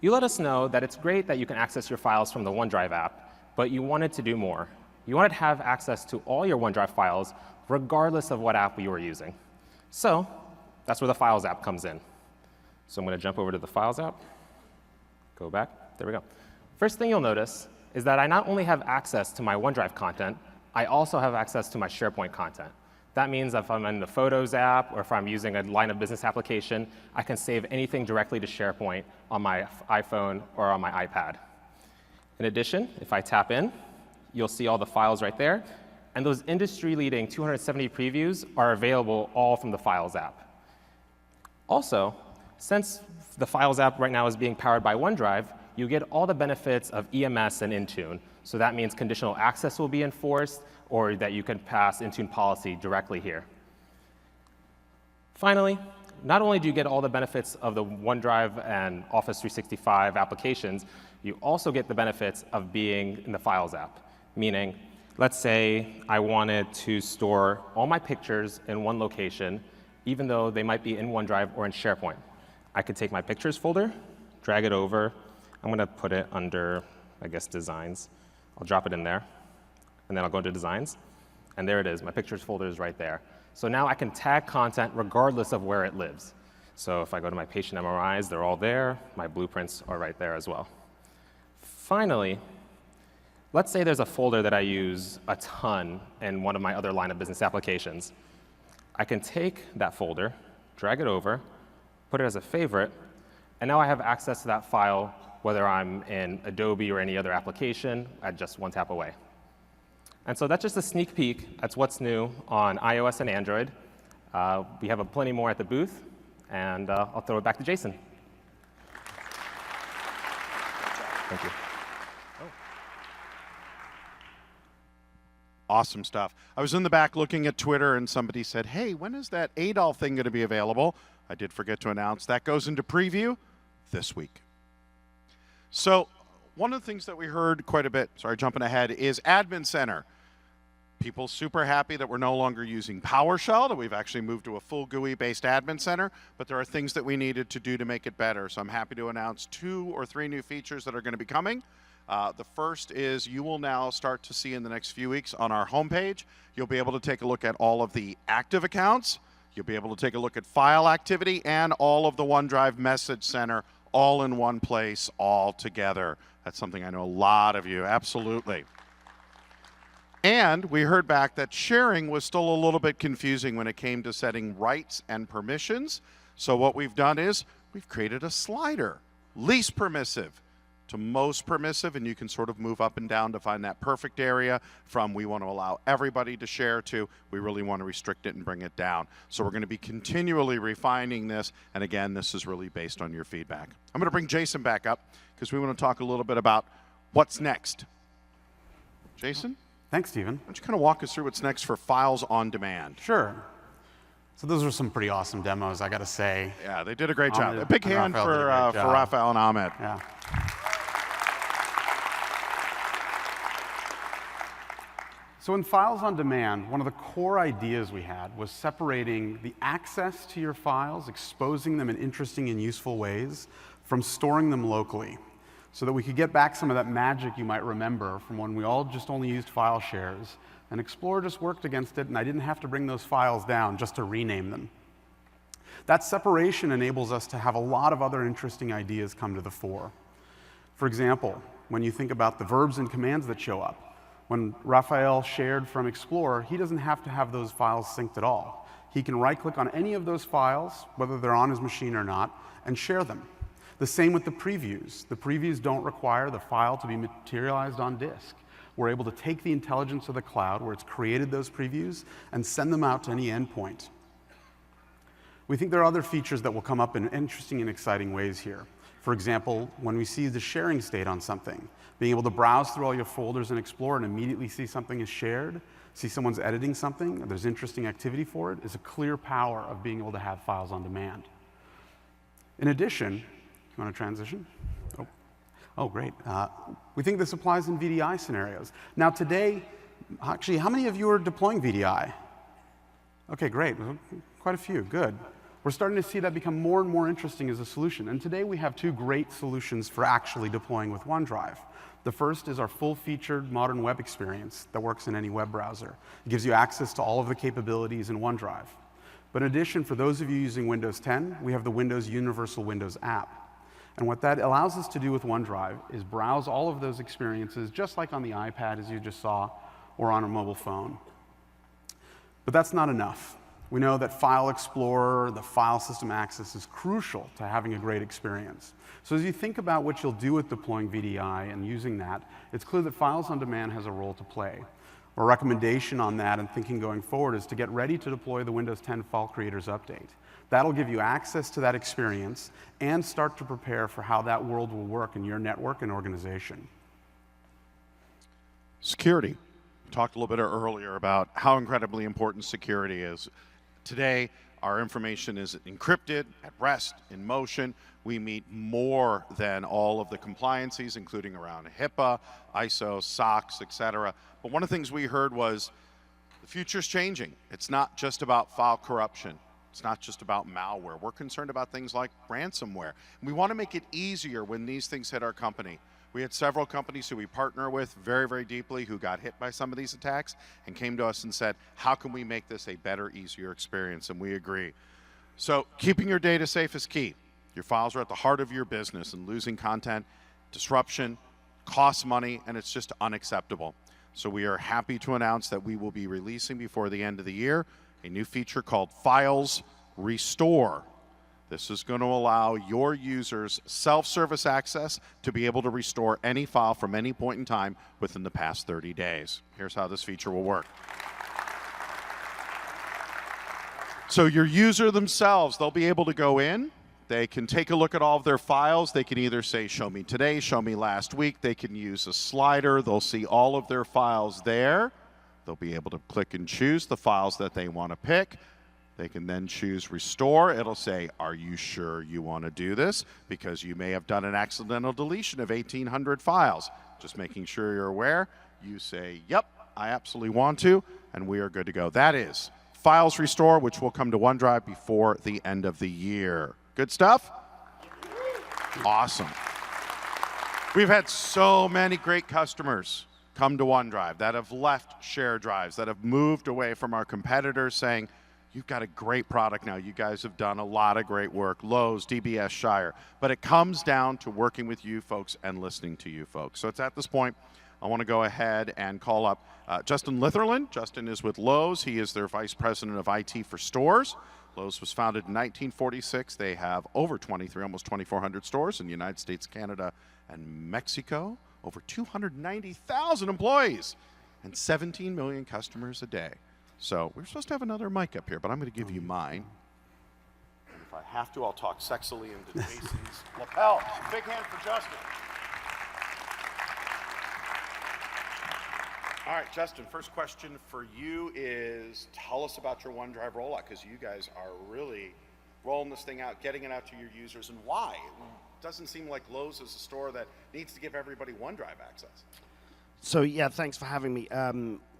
you let us know that it's great that you can access your files from the OneDrive app, but you wanted to do more. You wanted to have access to all your OneDrive files, regardless of what app you were using. So that's where the Files app comes in. So I'm going to jump over to the Files app, go back. There we go. First thing you'll notice is that I not only have access to my OneDrive content, I also have access to my SharePoint content. That means if I'm in the Photos app or if I'm using a line of business application, I can save anything directly to SharePoint on my iPhone or on my iPad. In addition, if I tap in, you'll see all the files right there. And those industry-leading 270 previews are available all from the Files app. Also, since the Files app right now is being powered by OneDrive, you get all the benefits of EMS and Intune. So that means conditional access will be enforced, or that you can pass Intune policy directly here. Finally, not only do you get all the benefits of the OneDrive and Office 365 applications, you also get the benefits of being in the Files app. Meaning, let's say I wanted to store all my pictures in one location, even though they might be in OneDrive or in SharePoint. I could take my Pictures folder, drag it over. I'm going to put it under, I guess, Designs. I'll drop it in there, and then I'll go into Designs. And there it is. My Pictures folder is right there. So now I can tag content regardless of where it lives. So if I go to my patient MRIs, they're all there. My blueprints are right there as well. Finally, let's say there's a folder that I use a ton in one of my other line of business applications. I can take that folder, drag it over, put it as a favorite, and now I have access to that file, whether I'm in Adobe or any other application, at just one tap away. And so that's just a sneak peek. That's what's new on iOS and Android. We have plenty more at the booth, and I'll throw it back to Jason. Thank you. Awesome stuff. I was in the back looking at Twitter, and somebody said, hey, when is that Adolf thing going to be available? I did forget to announce that goes into preview this week. So one of the things that we heard quite a bit, sorry, jumping ahead, is Admin Center. People super happy that we're no longer using PowerShell, that we've actually moved to a full GUI-based Admin Center, but there are things that we needed to do to make it better. So I'm happy to announce 2 or 3 new features that are going to be coming. The first is you will now start to see in the next few weeks on our homepage, you'll be able to take a look at all of the active accounts, you'll be able to take a look at file activity, and all of the OneDrive Message Center all in one place, all together. That's something I know a lot of you, absolutely. And we heard back that sharing was still a little bit confusing when it came to setting rights and permissions. So what we've done is we've created a slider, least permissive to most permissive, and you can sort of move up and down to find that perfect area from we want to allow everybody to share to we really want to restrict it and bring it down. So we're going to be continually refining this, and again, this is really based on your feedback. I'm going to bring Jason back up because we want to talk a little bit about what's next. Jason? Thanks, Stephen. Why don't you kind of walk us through what's next for Files on Demand? Sure. So those were some pretty awesome demos, I got to say. Yeah, they did a great job. Ahmed A big and hand Raphael for Raphael and Ahmed. Yeah. So in Files on Demand, one of the core ideas we had was separating the access to your files, exposing them in interesting and useful ways, from storing them locally, so that we could get back some of that magic you might remember from when we all just only used file shares, and Explorer just worked against it, and I didn't have to bring those files down just to rename them. That separation enables us to have a lot of other interesting ideas come to the fore. For example, when you think about the verbs and commands that show up, when Raphael shared from Explorer, he doesn't have to have those files synced at all. He can right-click on any of those files, whether they're on his machine or not, and share them. The same with the previews. The previews don't require the file to be materialized on disk. We're able to take the intelligence of the cloud, where it's created those previews, and send them out to any endpoint. We think there are other features that will come up in interesting and exciting ways here. For example, when we see the sharing state on something, being able to browse through all your folders in Explorer and immediately see something is shared, see someone's editing something, there's interesting activity for it, is a clear power of being able to have files on demand. In addition, you want to transition? Oh, great. We think this applies in VDI scenarios. Now today, actually, how many of you are deploying VDI? Okay, great. Quite a few, good. We're starting to see that become more and more interesting as a solution. And today we have 2 great solutions for actually deploying with OneDrive. The first is our full-featured modern web experience that works in any web browser. It gives you access to all of the capabilities in OneDrive. But in addition, for those of you using Windows 10, we have the Windows Universal Windows app. And what that allows us to do with OneDrive is browse all of those experiences just like on the iPad, as you just saw, or on a mobile phone. But that's not enough. We know that File Explorer, the file system access, is crucial to having a great experience. So as you think about what you'll do with deploying VDI and using that, it's clear that Files on Demand has a role to play. Our recommendation on that and thinking going forward is to get ready to deploy the Windows 10 File Creators Update. That'll give you access to that experience and start to prepare for how that world will work in your network and organization. Security. We talked a little bit earlier about how incredibly important security is. Today, Our information is encrypted, at rest, in motion. We meet more than all of the compliances, including around HIPAA, ISO, SOX, et cetera. But one of the things we heard was the future's changing. It's not just about file corruption. It's not just about malware. We're concerned about things like ransomware. And we want to make it easier when these things hit our company. We had several companies who we partner with very, very deeply who got hit by some of these attacks and came to us and said, how can we make this a better, easier experience? And we agree. So keeping your data safe is key. Your files are at the heart of your business, and losing content, disruption, costs money, and it's just unacceptable. So we are happy to announce that we will be releasing before the end of the year a new feature called Files Restore. This is going to allow your users self-service access to be able to restore any file from any point in time within the past 30 days. Here's how this feature will work. So your user themselves, they'll be able to go in. They can take a look at all of their files. They can either say, show me today, show me last week. They can use a slider. They'll see all of their files there. They'll be able to click and choose the files that they want to pick. They can then choose Restore. It'll say, are you sure you want to do this? Because you may have done an accidental deletion of 1,800 files. Just making sure you're aware. You say, yep, I absolutely want to, and we are good to go. That is Files Restore, which will come to OneDrive before the end of the year. Good stuff? Awesome. We've had so many great customers come to OneDrive that have left shared drives, that have moved away from our competitors saying, you've got a great product now. You guys have done a lot of great work. Lowe's, DBS, Shire. But it comes down to working with you folks and listening to you folks. So it's at this point, I want to go ahead and call up Justin Litherland. Justin is with Lowe's. He is their Vice President of IT for Stores. Lowe's was founded in 1946. They have over 23, almost 2,400 stores in the United States, Canada, and Mexico. Over 290,000 employees and 17 million customers a day. So we're supposed to have another mic up here, but I'm going to give you mine. And if I have to, I'll talk sexily into Jason's lapel. Big hand for Justin. All right, Justin, first question for you is tell us about your OneDrive rollout, because you guys are really rolling this thing out, getting it out to your users, and why? It doesn't seem like Lowe's is a store that needs to give everybody OneDrive access. So yeah, thanks for having me.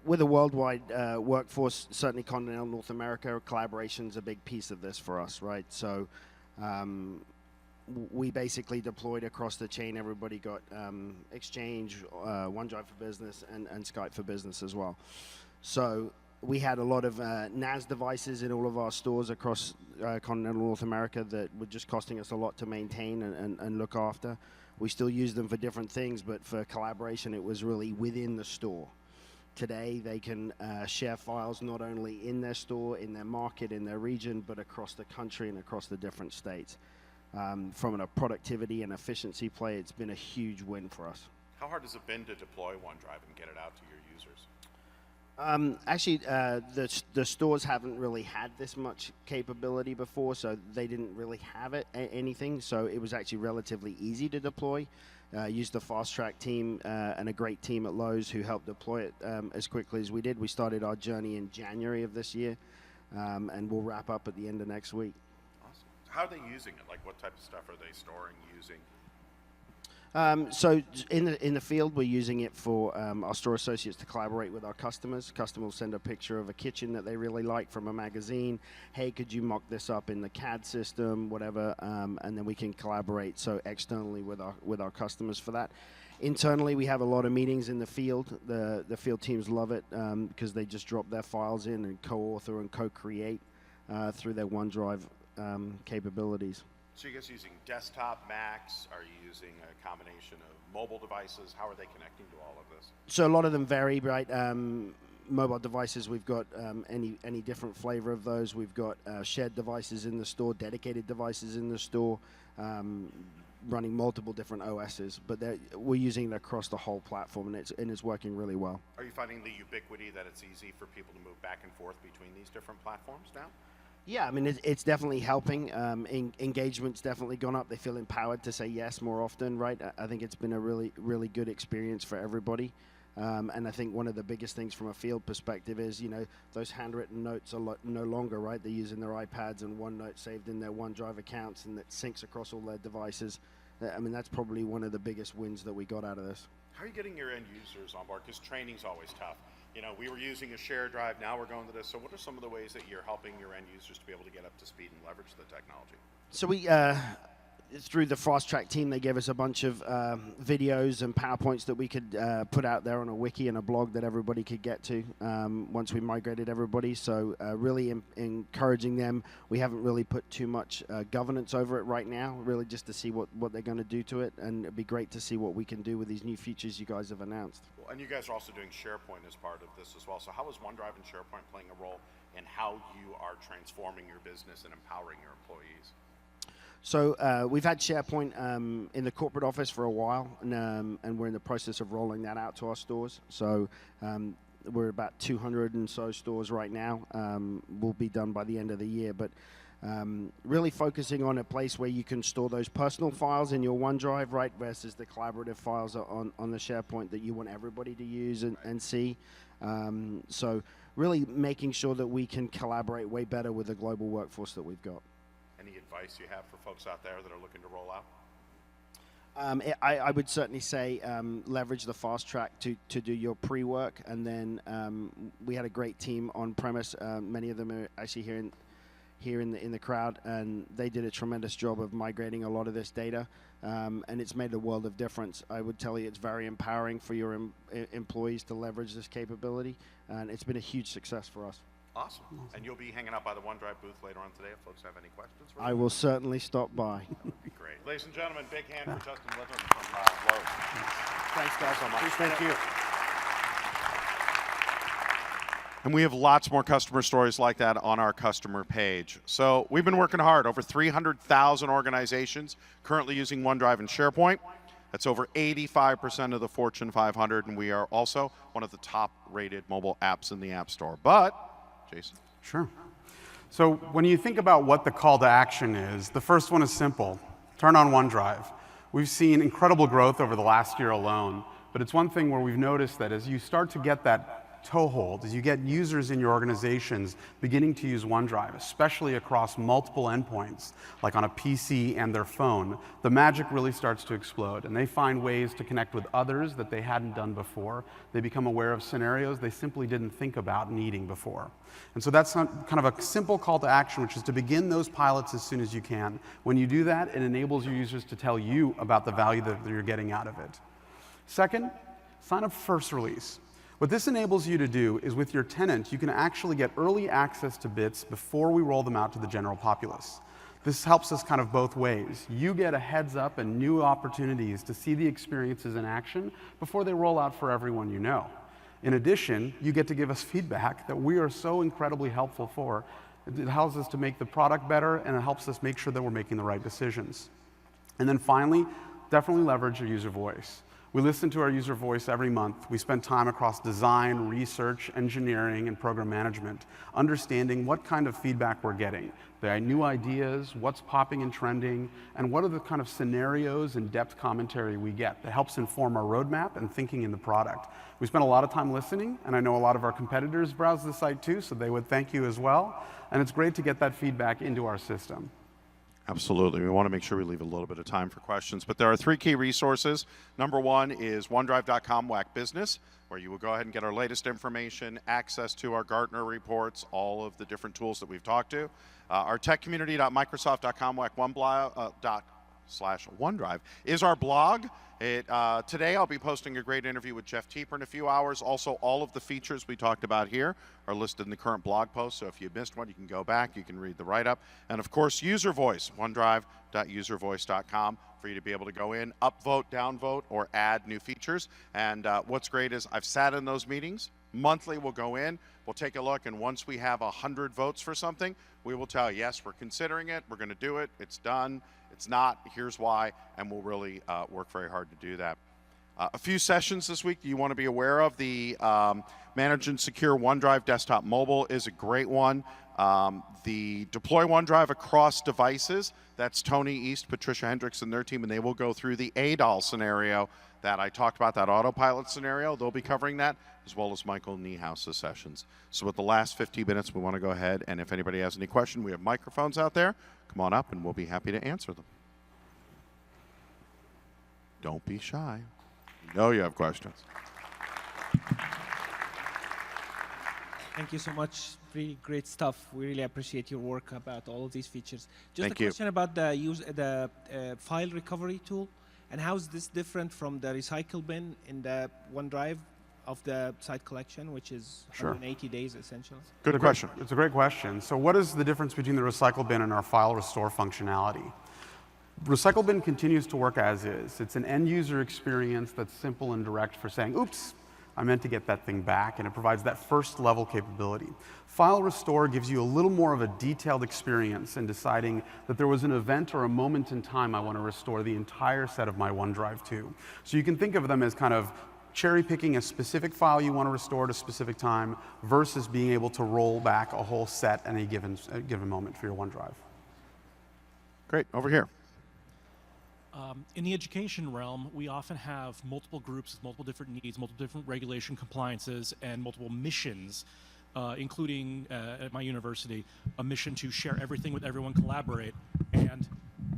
With a worldwide workforce, certainly continental North America, collaboration's a big piece of this for us, right? So we basically deployed across the chain. Everybody got Exchange, OneDrive for Business, and Skype for Business as well. So we had a lot of NAS devices in all of our stores across continental North America that were just costing us a lot to maintain and look after. We still use them for different things, but for collaboration, it was really within the store. Today, they can share files not only in their store, in their market, in their region, but across the country and across the different states. From a productivity and efficiency play, it's been a huge win for us. How hard has it been to deploy OneDrive and get it out to your users? Actually, the stores haven't really had this much capability before, so they didn't really have anything. So it was actually relatively easy to deploy. Used the fast track team and a great team at Lowe's who helped deploy it as quickly as we did. We started our journey in January of this year, and we'll wrap up at the end of next week. Awesome. How are they using it? Like, what type of stuff are they storing, using? So in the field, we're using it for our store associates to collaborate with our customers. Customers will send a picture of a kitchen that they really like from a magazine. Hey, could you mock this up in the CAD system, whatever, and then we can collaborate. So externally with our customers for that. Internally, we have a lot of meetings in the field. The field teams love it because they just drop their files in and co-author and co-create through their OneDrive capabilities. So you guys using desktop, Macs? Are you using a combination of mobile devices? How are they connecting to all of this? So a lot of them vary, right? Mobile devices, we've got any different flavor of those. We've got shared devices in the store, dedicated devices in the store, running multiple different OSs. But we're using it across the whole platform, and it's working really well. Are you finding the ubiquity that it's easy for people to move back and forth between these different platforms now? Yeah, I mean, it's definitely helping. Engagement's definitely gone up. They feel empowered to say yes more often, right? I think it's been a really, really good experience for everybody. And I think one of the biggest things from a field perspective is, those handwritten notes are no longer, right? They're using their iPads and OneNote saved in their OneDrive accounts, and that syncs across all their devices. I mean, that's probably one of the biggest wins that we got out of this. How are you getting your end users on board? Because training's always tough. We were using a shared drive, now we're going to this. So what are some of the ways that you're helping your end users to be able to get up to speed and leverage the technology? So we, through the Fast Track team, they gave us a bunch of videos and PowerPoints that we could put out there on a wiki and a blog that everybody could get to once we migrated everybody. So really encouraging them. We haven't really put too much governance over it right now, really just to see what they're going to do to it. And it'd be great to see what we can do with these new features you guys have announced. Well, and you guys are also doing SharePoint as part of this as well. So how is OneDrive and SharePoint playing a role in how you are transforming your business and empowering your employees? So we've had SharePoint in the corporate office for a while, and we're in the process of rolling that out to our stores. So we're about 200 and so stores right now. We'll be done by the end of the year, but really focusing on a place where you can store those personal files in your OneDrive, right, versus the collaborative files on the SharePoint that you want everybody to use and see. So really making sure that we can collaborate way better with the global workforce that we've got. Any advice you have for folks out there that are looking to roll out? I would certainly say leverage the Fast Track to do your pre-work, and then we had a great team on premise. Many of them are actually here in the crowd, and they did a tremendous job of migrating a lot of this data, and it's made a world of difference. I would tell you it's very empowering for your employees to leverage this capability, and it's been a huge success for us. Awesome. And you'll be hanging out by the OneDrive booth later on today if folks have any questions for you. I will certainly stop by. That would be great. Ladies and gentlemen, big hand for Justin Litton from Lowe's. Thanks, guys. So much. Thank you. And we have lots more customer stories like that on our customer page. So we've been working hard. Over 300,000 organizations currently using OneDrive and SharePoint. That's over 85% of the Fortune 500, and we are also one of the top-rated mobile apps in the App Store. But Jason? Sure. So when you think about what the call to action is, the first one is simple. Turn on OneDrive. We've seen incredible growth over the last year alone, but it's one thing where we've noticed that as you start to get that toehold, as you get users in your organizations beginning to use OneDrive, especially across multiple endpoints, like on a PC and their phone, the magic really starts to explode, and they find ways to connect with others that they hadn't done before. They become aware of scenarios they simply didn't think about needing before. And so that's kind of a simple call to action, which is to begin those pilots as soon as you can. When you do that, it enables your users to tell you about the value that you're getting out of it. Second, sign up first release. What this enables you to do is with your tenant, you can actually get early access to bits before we roll them out to the general populace. This helps us kind of both ways. You get a heads up and new opportunities to see the experiences in action before they roll out for everyone you know. In addition, you get to give us feedback that we are so incredibly helpful for. It helps us to make the product better, and it helps us make sure that we're making the right decisions. And then finally, definitely leverage your user voice. We listen to our user voice every month. We spend time across design, research, engineering, and program management, understanding what kind of feedback we're getting, the new ideas, what's popping and trending, and what are the kind of scenarios and depth commentary we get that helps inform our roadmap and thinking in the product. We spend a lot of time listening, and I know a lot of our competitors browse the site too, so they would thank you as well. And it's great to get that feedback into our system. Absolutely. We want to make sure we leave a little bit of time for questions. But there are 3 key resources. Number 1 is OneDrive.com/business, where you will go ahead and get our latest information, access to our Gartner reports, all of the different tools that we've talked to. Our techcommunity.microsoft.com/OneDrive is our blog. Today I'll be posting a great interview with Jeff Tieper in a few hours. Also, all of the features we talked about here are listed in the current blog post, so if you missed one, you can go back, you can read the write-up. And of course, User Voice, OneDrive.uservoice.com, for you to be able to go in, upvote, downvote, or add new features. And what's great is I've sat in those meetings. Monthly, we'll go in, we'll take a look, and once we have 100 votes for something, we will tell you, yes, we're considering it, we're going to do it, it's done, it's not, here's why, and we'll really work very hard to do that. A few sessions this week you want to be aware of. The Manage and Secure OneDrive Desktop Mobile is a great one. The Deploy OneDrive Across Devices, that's Tony East, Patricia Hendricks, and their team, and they will go through the ADOL scenario that I talked about, that autopilot scenario. They'll be covering that, as well as Michael Niehouse's sessions. So with the last 15 minutes, we want to go ahead, and if anybody has any question, we have microphones out there. Come on up, and we'll be happy to answer them. Don't be shy. You know you have questions. Thank you so much. Really great stuff. We really appreciate your work about all of these features. Just Thank a you. question about the file recovery tool, and how is this different from the recycle bin in the OneDrive of the site collection, which is Sure. 180 days essentially? Good question. It's a great question. So what is the difference between the recycle bin and our file restore functionality? Recycle bin continues to work as is. It's an end user experience that's simple and direct for saying, oops, I meant to get that thing back, and it provides that first level capability. File restore gives you a little more of a detailed experience in deciding that there was an event or a moment in time I want to restore the entire set of my OneDrive to. So you can think of them as kind of cherry picking a specific file you want to restore at a specific time versus being able to roll back a whole set at a given moment for your OneDrive. Great. Over here. In the education realm, we often have multiple groups with multiple different needs, multiple different regulation compliances, and multiple missions, including at my university, a mission to share everything with everyone, collaborate, and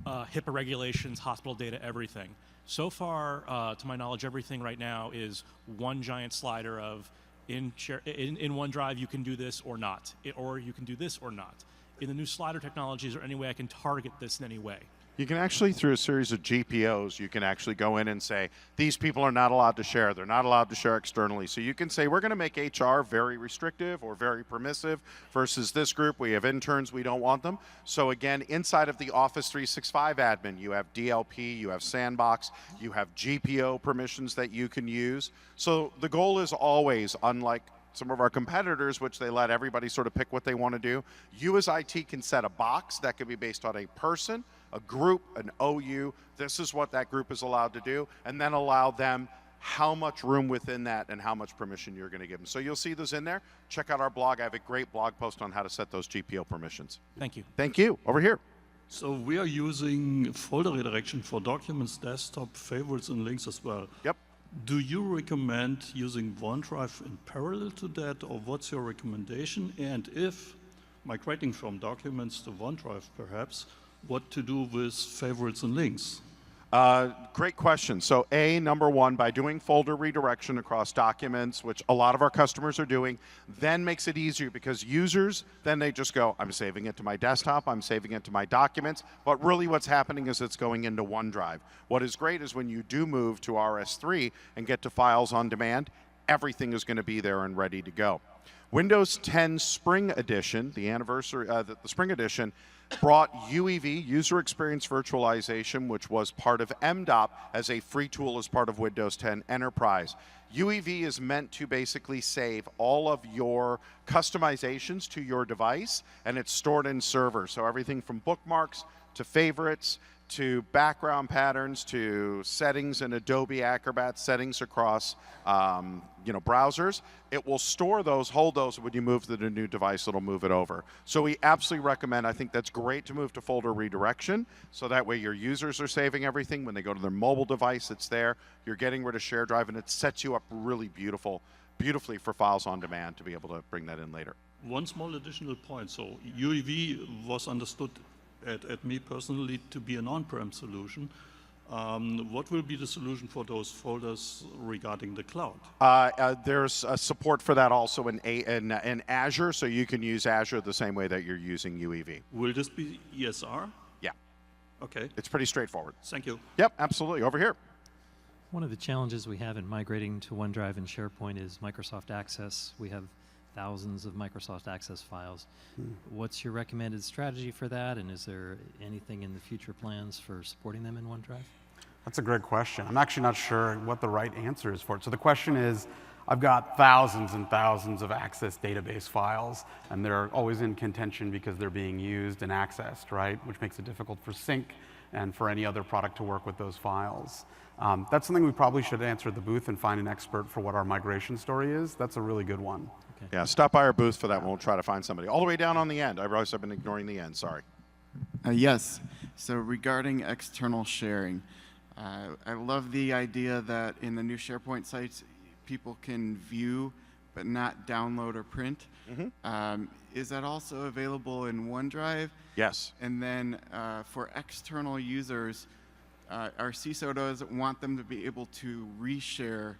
HIPAA regulations, hospital data, everything. So far, to my knowledge, everything right now is one giant slider of in OneDrive you can do this or not, or you can do this or not. In the new slider technology, is there any way I can target this in any way? You can actually, through a series of GPOs, you can actually go in and say, these people are not allowed to share. They're not allowed to share externally. So you can say, we're going to make HR very restrictive or very permissive versus this group. We have interns. We don't want them. So again, inside of the Office 365 admin, you have DLP, you have Sandbox, you have GPO permissions that you can use. So the goal is always, unlike some of our competitors, which they let everybody sort of pick what they want to do, you as IT can set a box that could be based on a person, a group, an OU. This is what that group is allowed to do, and then allow them how much room within that and how much permission you're going to give them. So you'll see those in there. Check out our blog. I have a great blog post on how to set those GPO permissions. Thank you. Thank you. Over here. So we are using folder redirection for documents, desktop, favorites, and links as well. Yep. Do you recommend using OneDrive in parallel to that, or what's your recommendation? And if migrating from documents to OneDrive, perhaps, what to do with favorites and links? Great question. So number one, by doing folder redirection across documents, which a lot of our customers are doing, then makes it easier because users, then they just go, I'm saving it to my desktop, I'm saving it to my documents, but really what's happening is it's going into OneDrive. What is great is when you do move to RS3 and get to files on demand, everything is going to be there and ready to go. Windows 10 Spring Edition, the anniversary, the Spring Edition, brought UEV, User Experience Virtualization, which was part of MDOP as a free tool as part of Windows 10 Enterprise. UEV is meant to basically save all of your customizations to your device, and it's stored in servers. So everything from bookmarks to favorites to background patterns to settings in Adobe Acrobat, settings across browsers. It will store those, hold those. When you move to the new device, it'll move it over. So we absolutely recommend, I think that's great to move to folder redirection, so that way your users are saving everything. When they go to their mobile device, it's there. You're getting rid of share drive, and it sets you up really beautifully for files on demand to be able to bring that in later. One small additional point. So UEV was understood at me personally to be an on-prem solution. What will be the solution for those folders regarding the cloud? There's support for that also in Azure, so you can use Azure the same way that you're using UEV. Will this be ESR? Yeah. Okay. It's pretty straightforward. Thank you. Yep, absolutely. Over here. One of the challenges we have in migrating to OneDrive and SharePoint is Microsoft Access. We have thousands of Microsoft Access files. What's your recommended strategy for that, and is there anything in the future plans for supporting them in OneDrive? That's a great question. I'm actually not sure what the right answer is for it. So the question is, I've got thousands and thousands of Access database files, and they're always in contention because they're being used and accessed, right? Which makes it difficult for sync and for any other product to work with those files. That's something we probably should answer at the booth and find an expert for what our migration story is. That's a really good one. Okay. Yeah, stop by our booth for that one. We'll try to find somebody. All the way down on the end. I realize I've been ignoring the end. Sorry. Yes. So regarding external sharing, I love the idea that in the new SharePoint sites, people can view but not download or print. Is that also available in OneDrive? Yes. And then for external users, our CISO doesn't want them to be able to reshare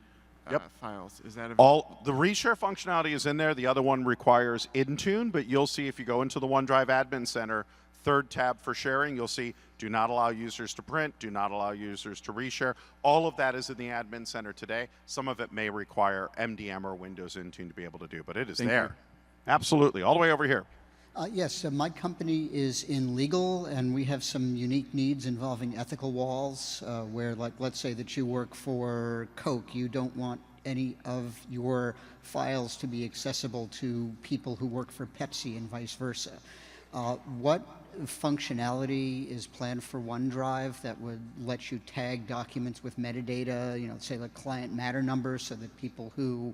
files. Is that available? The reshare functionality is in there. The other one requires Intune, but you'll see if you go into the OneDrive Admin Center, third tab for sharing, you'll see do not allow users to print, do not allow users to reshare. All of that is in the Admin Center today. Some of it may require MDM or Windows Intune to be able to do, but it is there. Absolutely. All the way over here. Yes, my company is in legal, and we have some unique needs involving ethical walls, where, like, let's say that you work for Coke. You don't want any of your files to be accessible to people who work for Pepsi and vice versa. What functionality is planned for OneDrive that would let you tag documents with metadata, you know, say the client matter number, so that people who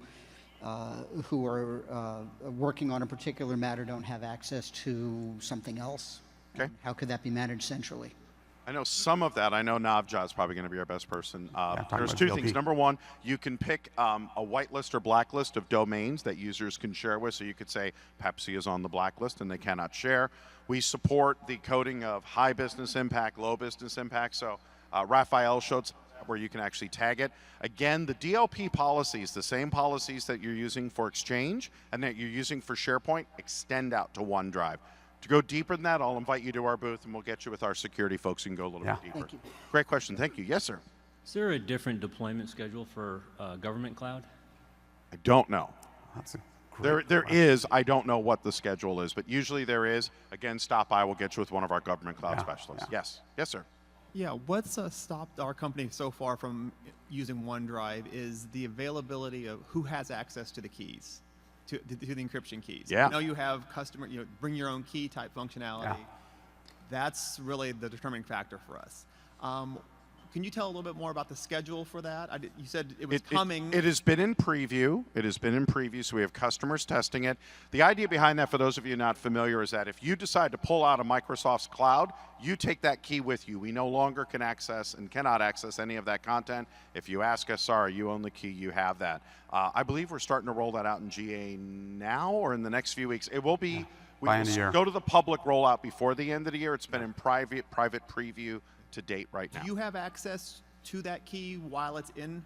are working on a particular matter don't have access to something else? Okay. How could that be managed centrally? I know some of that. I know Navjot is probably going to be our best person. There's about two DLP. things. Number one, you can pick a whitelist or blacklist of domains that users can share with. So you could say Pepsi is on the blacklist and they cannot share. We support the coding of high business impact, low business impact. So Raphael showed where you can actually tag it. Again, the DLP policies, the same policies that you're using for Exchange and that you're using for SharePoint, extend out to OneDrive. To go deeper than that, I'll invite you to our booth and we'll get you with our security folks and go a little bit deeper. Thank you. Great question. Thank you. Yes, sir. Is there a different deployment schedule for government cloud? I don't know. That's a great There question. is. I don't know what the schedule is, but usually there is. Again, stop by. We'll get you with one of our government cloud specialists. Yes. Yes, sir. Yeah, what's stopped our company so far from using OneDrive is the availability of who has access to the keys, to the encryption keys. Yeah. I know you have bring your own key type functionality. Yeah. That's really the determining factor for us. Can you tell a little bit more about the schedule for that? You said it was coming. It has been in preview. It has been in preview, so we have customers testing it. The idea behind that, for those of you not familiar, is that if you decide to pull out of Microsoft's cloud, you take that key with you. We no longer can access and cannot access any of that content. If you ask us, sorry, you own the key, you have that. I believe we're starting to roll that out in GA now or in the next few weeks. It will be, we By end of will year. go to the public rollout before the end of the year. It's been in private preview to date right now. Do you have access to that key while it's in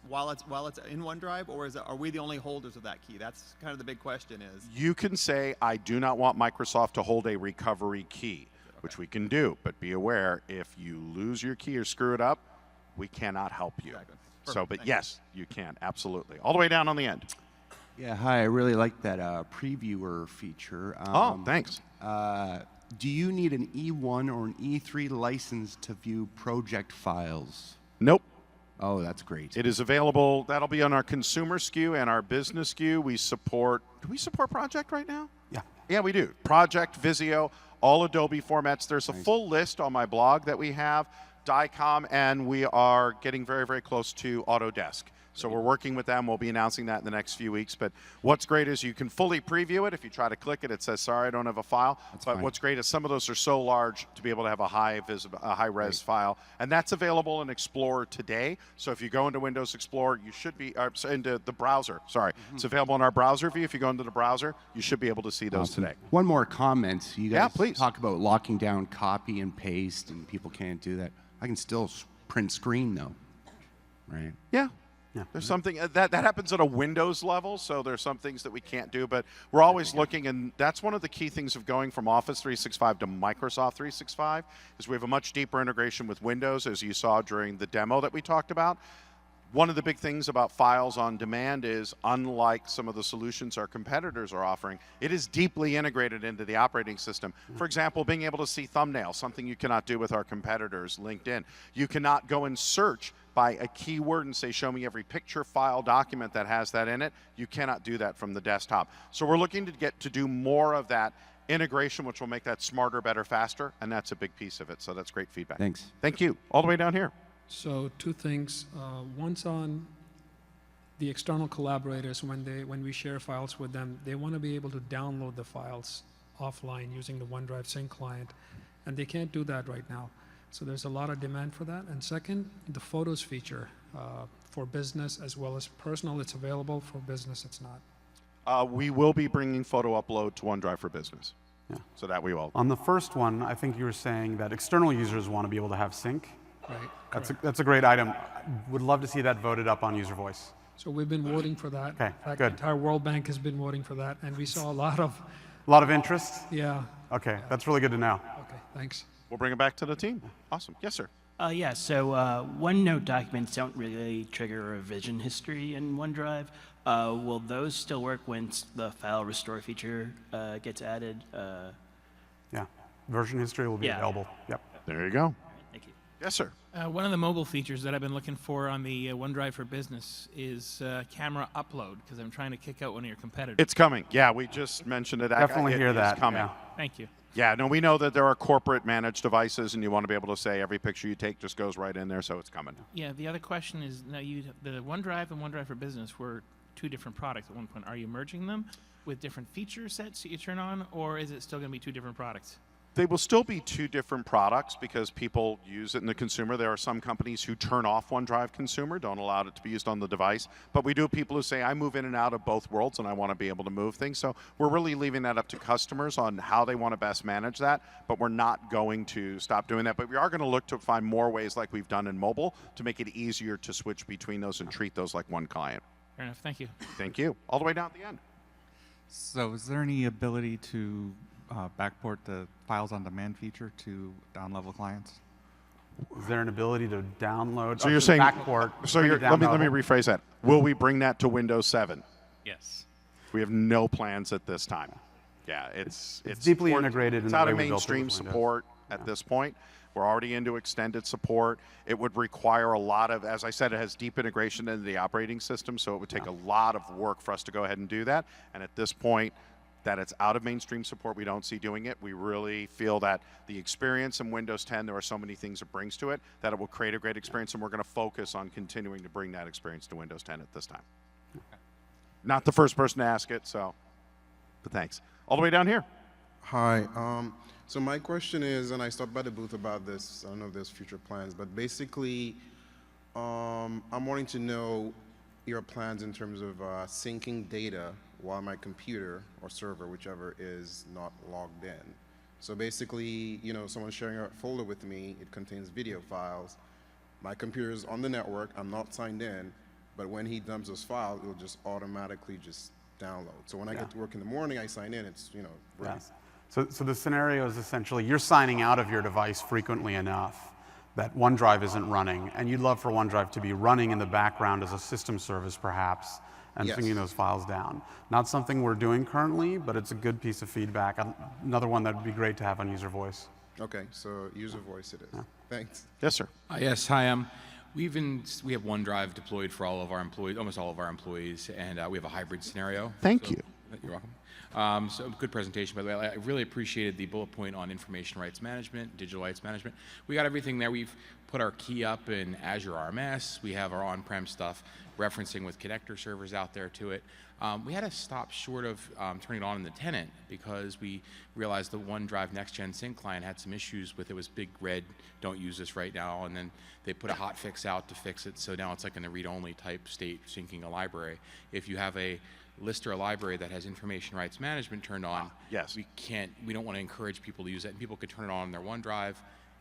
while it's in OneDrive, or are we the only holders of that key? That's kind of the big question. Is You can say, I do not want Microsoft to hold a recovery key, which we can do, but be aware, if you lose your key or screw it up, we cannot help you. Exactly. So, Perfect. but Thank yes, you can, absolutely. All the way down on the end. Yeah, hi, I really like that previewer feature. Thanks. Do you need an E1 or an E3 license to view project files? Nope. Oh, that's great. It is available. That'll be on our consumer SKU and our business SKU. We support, do we support Project right now? Yeah. Yeah, we do. Project, Visio, all Adobe formats. There's a full list on my blog that we have, DICOM, and we are getting very, very close to Autodesk. So we're working with them. We'll be announcing that in the next few weeks. But what's great is you can fully preview it. If you try to click it, it says, sorry, I don't have a file. But what's great is some of those are so large to be able to have a high-res file. And that's available in Explorer today. So if you go into Windows Explorer, you should be, into the browser, sorry. It's available in our browser view. If you go into the browser, you should be able to see those today. One more comment. You guys please. talk about locking down copy and paste, and people can't do that. I can still print screen, though, right? Yeah. There's something that happens at a Windows level, so there's some things that we can't do, but we're always looking, and that's one of the key things of going from Office 365 to Microsoft 365, is we have a much deeper integration with Windows, as you saw during the demo that we talked about. One of the big things about files on demand is, unlike some of the solutions our competitors are offering, it is deeply integrated into the operating system. For example, being able to see thumbnails, something you cannot do with our competitors, LinkedIn. You cannot go and search by a keyword and say, show me every picture, file, document that has that in it. You cannot do that from the desktop. So we're looking to get to do more of that integration, which will make that smarter, better, faster, and that's a big piece of it. So that's great feedback. Thanks. Thank you. All the way down here. So two things. One's on the external collaborators. When we share files with them, they want to be able to download the files offline using the OneDrive Sync client, and they can't do that right now. So there's a lot of demand for that. And second, the photos feature for business as well as personal, it's available. For business, it's not. We will be bringing photo upload to OneDrive for Business. Yeah. So that we will. On the first one, I think you were saying that external users want to be able to have sync. Right. That's a great item. Would love to see that voted up on user voice. So we've been voting for that. Okay, In fact, good. the entire World Bank has been voting for that, and we saw a lot of. A lot of interest? Yeah. Okay, that's really good to know. Okay, thanks. We'll bring it back to the team. Awesome. Yes, sir. Yeah, so OneNote documents don't really trigger a revision history in OneDrive. Will those still work once the file restore feature gets added? Yeah, version history will be available. Yep. There you go. Thank you. Yes, sir. One of the mobile features that I've been looking for on the OneDrive for Business is camera upload, because I'm trying to kick out one of your competitors. It's coming. Yeah, we just mentioned it. Definitely hear that. It's coming. Yeah. Thank you. Yeah, no, we know that there are corporate managed devices, and you want to be able to say every picture you take just goes right in there, so it's coming. Yeah, the other question is, now the OneDrive and OneDrive for Business were two different products at one point. Are you merging them with different feature sets that you turn on, or is it still going to be two different products? They will still be two different products because people use it in the consumer. There are some companies who turn off OneDrive Consumer, don't allow it to be used on the device. But we do have people who say, I move in and out of both worlds and I want to be able to move things. So we're really leaving that up to customers on how they want to best manage that. But we're not going to stop doing that. But we are going to look to find more ways like we've done in mobile to make it easier to switch between those and treat those like one client. Fair enough. Thank you. Thank you. All the way down at the end. So is there any ability to backport the files on demand feature to down-level clients? Is there an ability to download? So you're saying backport? So bring you're, it down let me level? rephrase that. Will we bring that to Windows 7? Yes. We have no plans at this time. Yeah, it's deeply support- integrated in It's the out way of we built it with mainstream Windows. support at this point. We're already into extended support. It would require a lot of, as I said, it has deep integration into the operating system, so it would take a lot of work for us to go ahead and do that. And at this point, that it's out of mainstream support, we don't see doing it. We really feel that the experience in Windows 10, there are so many things it brings to it, that it will create a great experience, and we're going to focus on continuing to bring that experience to Windows 10 at this time. Not the first person to ask it, so, but thanks. All the way down here. Hi. So my question is, and I stopped by the booth about this, I don't know if there's future plans, but basically, I'm wanting to know your plans in terms of syncing data while my computer or server, whichever, is not logged in. So basically, you know, someone's sharing a folder with me, it contains video files, my computer is on the network, I'm not signed in, but when he dumps those files, it'll just automatically just download. So when I get to work in the morning, I sign in, it's, you know, ready. Yes. So the scenario is essentially you're signing out of your device frequently enough that OneDrive isn't running, and you'd love for OneDrive to be running in the background as a system service, perhaps, and Yes. syncing those files down. Not something we're doing currently, but it's a good piece of feedback. Another one that would be great to have on user voice. Okay, so user voice it is. Thanks. Yes, sir. Yes, hi. We have OneDrive deployed for all of our employees, almost all of our employees, and we have a hybrid scenario. Thank you. You're welcome. So good presentation, by the way. I really appreciated the bullet point on information rights management, digital rights management. We got everything there. We've put our key up in Azure RMS. We have our on-prem stuff referencing with connector servers out there to it. We had to stop short of turning it on in the tenant because we realized the OneDrive Next-Gen Sync client had some issues with it. Was big red, don't use this right now, and then they put a hot fix out to fix it, so now it's like in the read-only type state syncing a library. If you have a list or a library that has information rights management turned on, yes, we don't want to encourage people to use that, and people could turn it on their OneDrive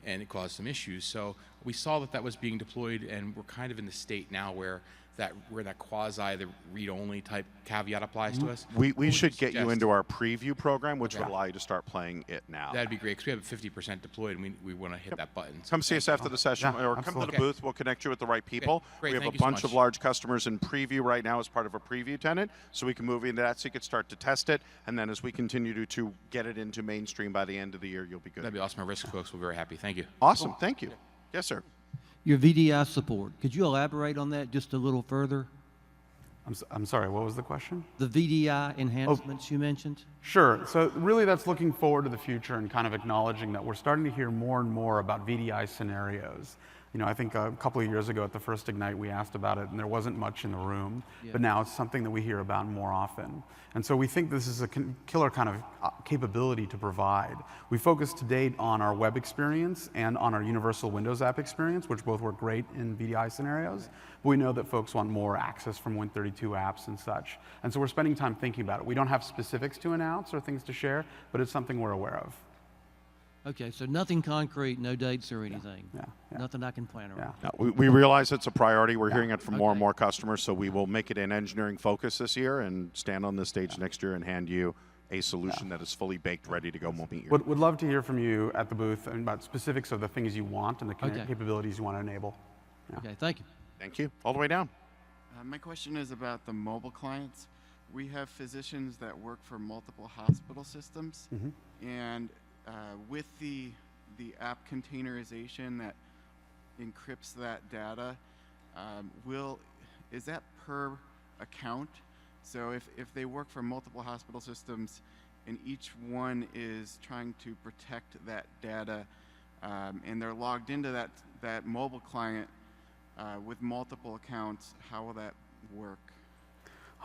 and it caused some issues. So we saw that was being deployed, and we're kind of in the state now where that quasi the read-only type caveat applies to us. We should get you into our preview program, which would allow you to start playing it now. That'd be great, because we have it 50% deployed, and we want to hit that button. Come see us after the session, or come to the booth. We'll connect you with the right people. Great, we have thank a you so bunch of much. large customers in preview right now as part of a preview tenant, so we can move into that so you could start to test it, and then as we continue to get it into mainstream by the end of the year, you'll be good. That'd be awesome. Our risk folks will be very happy. Thank you. Awesome. Thank you. Yes, sir. Your VDI support, could you elaborate on that just a little further? I'm sorry, what was the question? The VDI enhancements you mentioned? Sure. So really that's looking forward to the future and kind of acknowledging that we're starting to hear more and more about VDI scenarios. You know, I think a couple of years ago at the first Ignite, we asked about it, and there wasn't much in the room. Yeah. But now it's something that we hear about more often. And so we think this is a killer kind of capability to provide. We focused to date on our web experience and on our universal Windows app experience, which both work great in VDI scenarios. But we know that folks want more access from Win32 apps and such. And so we're spending time thinking about it. We don't have specifics to announce or things to share, but it's something we're aware of. Okay, so nothing concrete, no dates or anything. Nothing I can plan around. No, we realize it's a priority. We're hearing it from more and more customers, so we will make it an engineering focus this year and stand on this stage next year and hand you a solution that is fully baked, ready to go. We'll meet you. Would love to hear from you at the booth about specifics of the things you want and the capabilities you want to enable. Yeah. Okay, thank you. Thank you. All the way down. My question is about the mobile clients. We have physicians that work for multiple hospital systems, and with the app containerization that encrypts that data, is that per account? So if they work for multiple hospital systems and each one is trying to protect that data, and they're logged into that mobile client with multiple accounts, how will that work?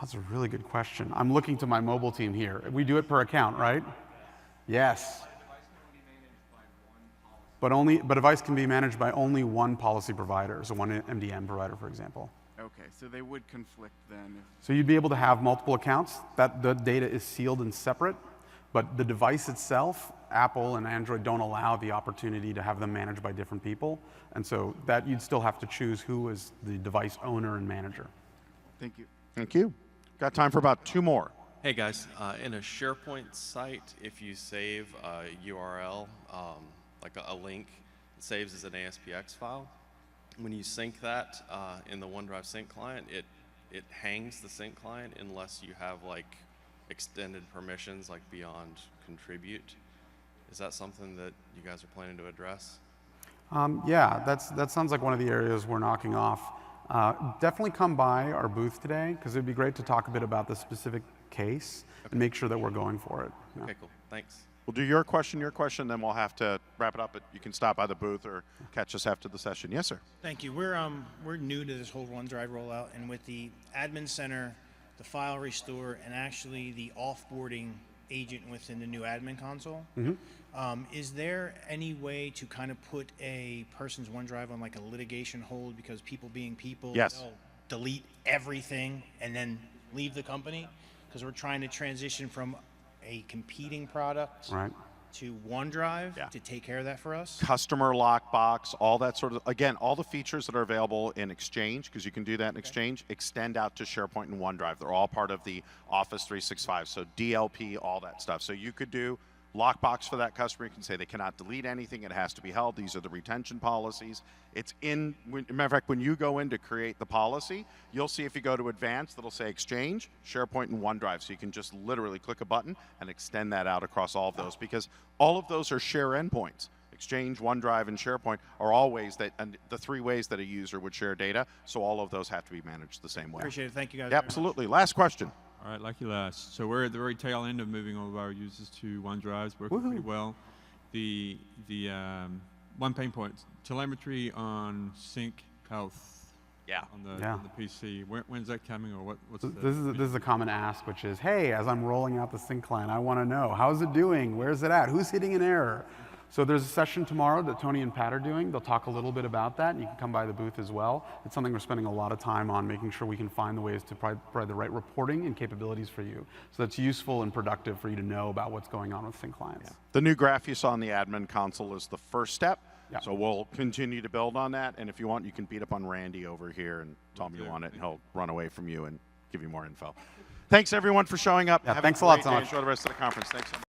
That's a really good question. I'm looking to my mobile team here. We do it per account, right? Yes. But a device can be managed by only one policy provider, so one MDM provider, for example. Okay, so they would conflict then. So you'd be able to have multiple accounts. That the data is sealed and separate, but the device itself, Apple and Android don't allow the opportunity to have them managed by different people, and so that you'd still have to choose who is the device owner and manager. Thank you. Thank you. Got time for about 2 more. Hey guys, in a SharePoint site, if you save a URL, like a link, it saves as an ASPX file. When you sync that in the OneDrive sync client, it hangs the sync client unless you have like extended permissions like beyond contribute. Is that something that you guys are planning to address? Yeah, that sounds like one of the areas we're knocking off. Definitely come by our booth today, because it'd be great to talk a bit about the specific case and make sure that we're going for it. Yeah. Okay, cool. Thanks. We'll do your question, then we'll have to wrap it up, but you can stop by the booth or catch us after the session. Yes, sir. Thank you. We're new to this whole OneDrive rollout, and with the admin center, the file restore, and actually the offboarding agent within the new admin console, is there any way to kind of put a person's OneDrive on like a litigation hold, because people being people, they'll delete everything and then leave the company? Because we're trying to transition from a competing product to OneDrive to take care of that for us. Customer lockbox, all that sort of, again, all the features that are available in Exchange, because you can do that in Exchange, extend out to SharePoint and OneDrive. They're all part of the Office 365, so DLP, all that stuff. So you could do lockbox for that customer. You can say they cannot delete anything. It has to be held. These are the retention policies. It's in, matter of fact, when you go in to create the policy, you'll see if you go to advanced, it'll say Exchange, SharePoint, and OneDrive. So you can just literally click a button and extend that out across all of those, because all of those are share endpoints. Exchange, OneDrive, and SharePoint are all ways that, and the 3 ways that a user would share data. So all of those have to be managed the same way. Appreciate it. Thank you guys. Absolutely. Last question. All right, lucky last. So we're at the very tail end of moving all of our users to OneDrive. It's working pretty well. The one pain point, telemetry on sync health. On the PC. When's that coming, or what's this is a common ask, which is, hey, as I'm rolling out the sync client, I want to know, how's it doing? Where's it at? Who's hitting an error? So there's a session tomorrow that Tony and Pat are doing. They'll talk a little bit about that, and you can come by the booth as well. It's something we're spending a lot of time on, making sure we can find the ways to provide the right reporting and capabilities for you, so that's useful and productive for you to know about what's going on with sync clients. The new graph you saw in the admin console is the first step. So we'll continue to build on that, and if you want, you can beat up on Randy over here and tell him you want it, and he'll run away from you and give you more info. Thanks, everyone, for showing up. Thanks a lot so much. Enjoy the rest of the conference. Thanks so much.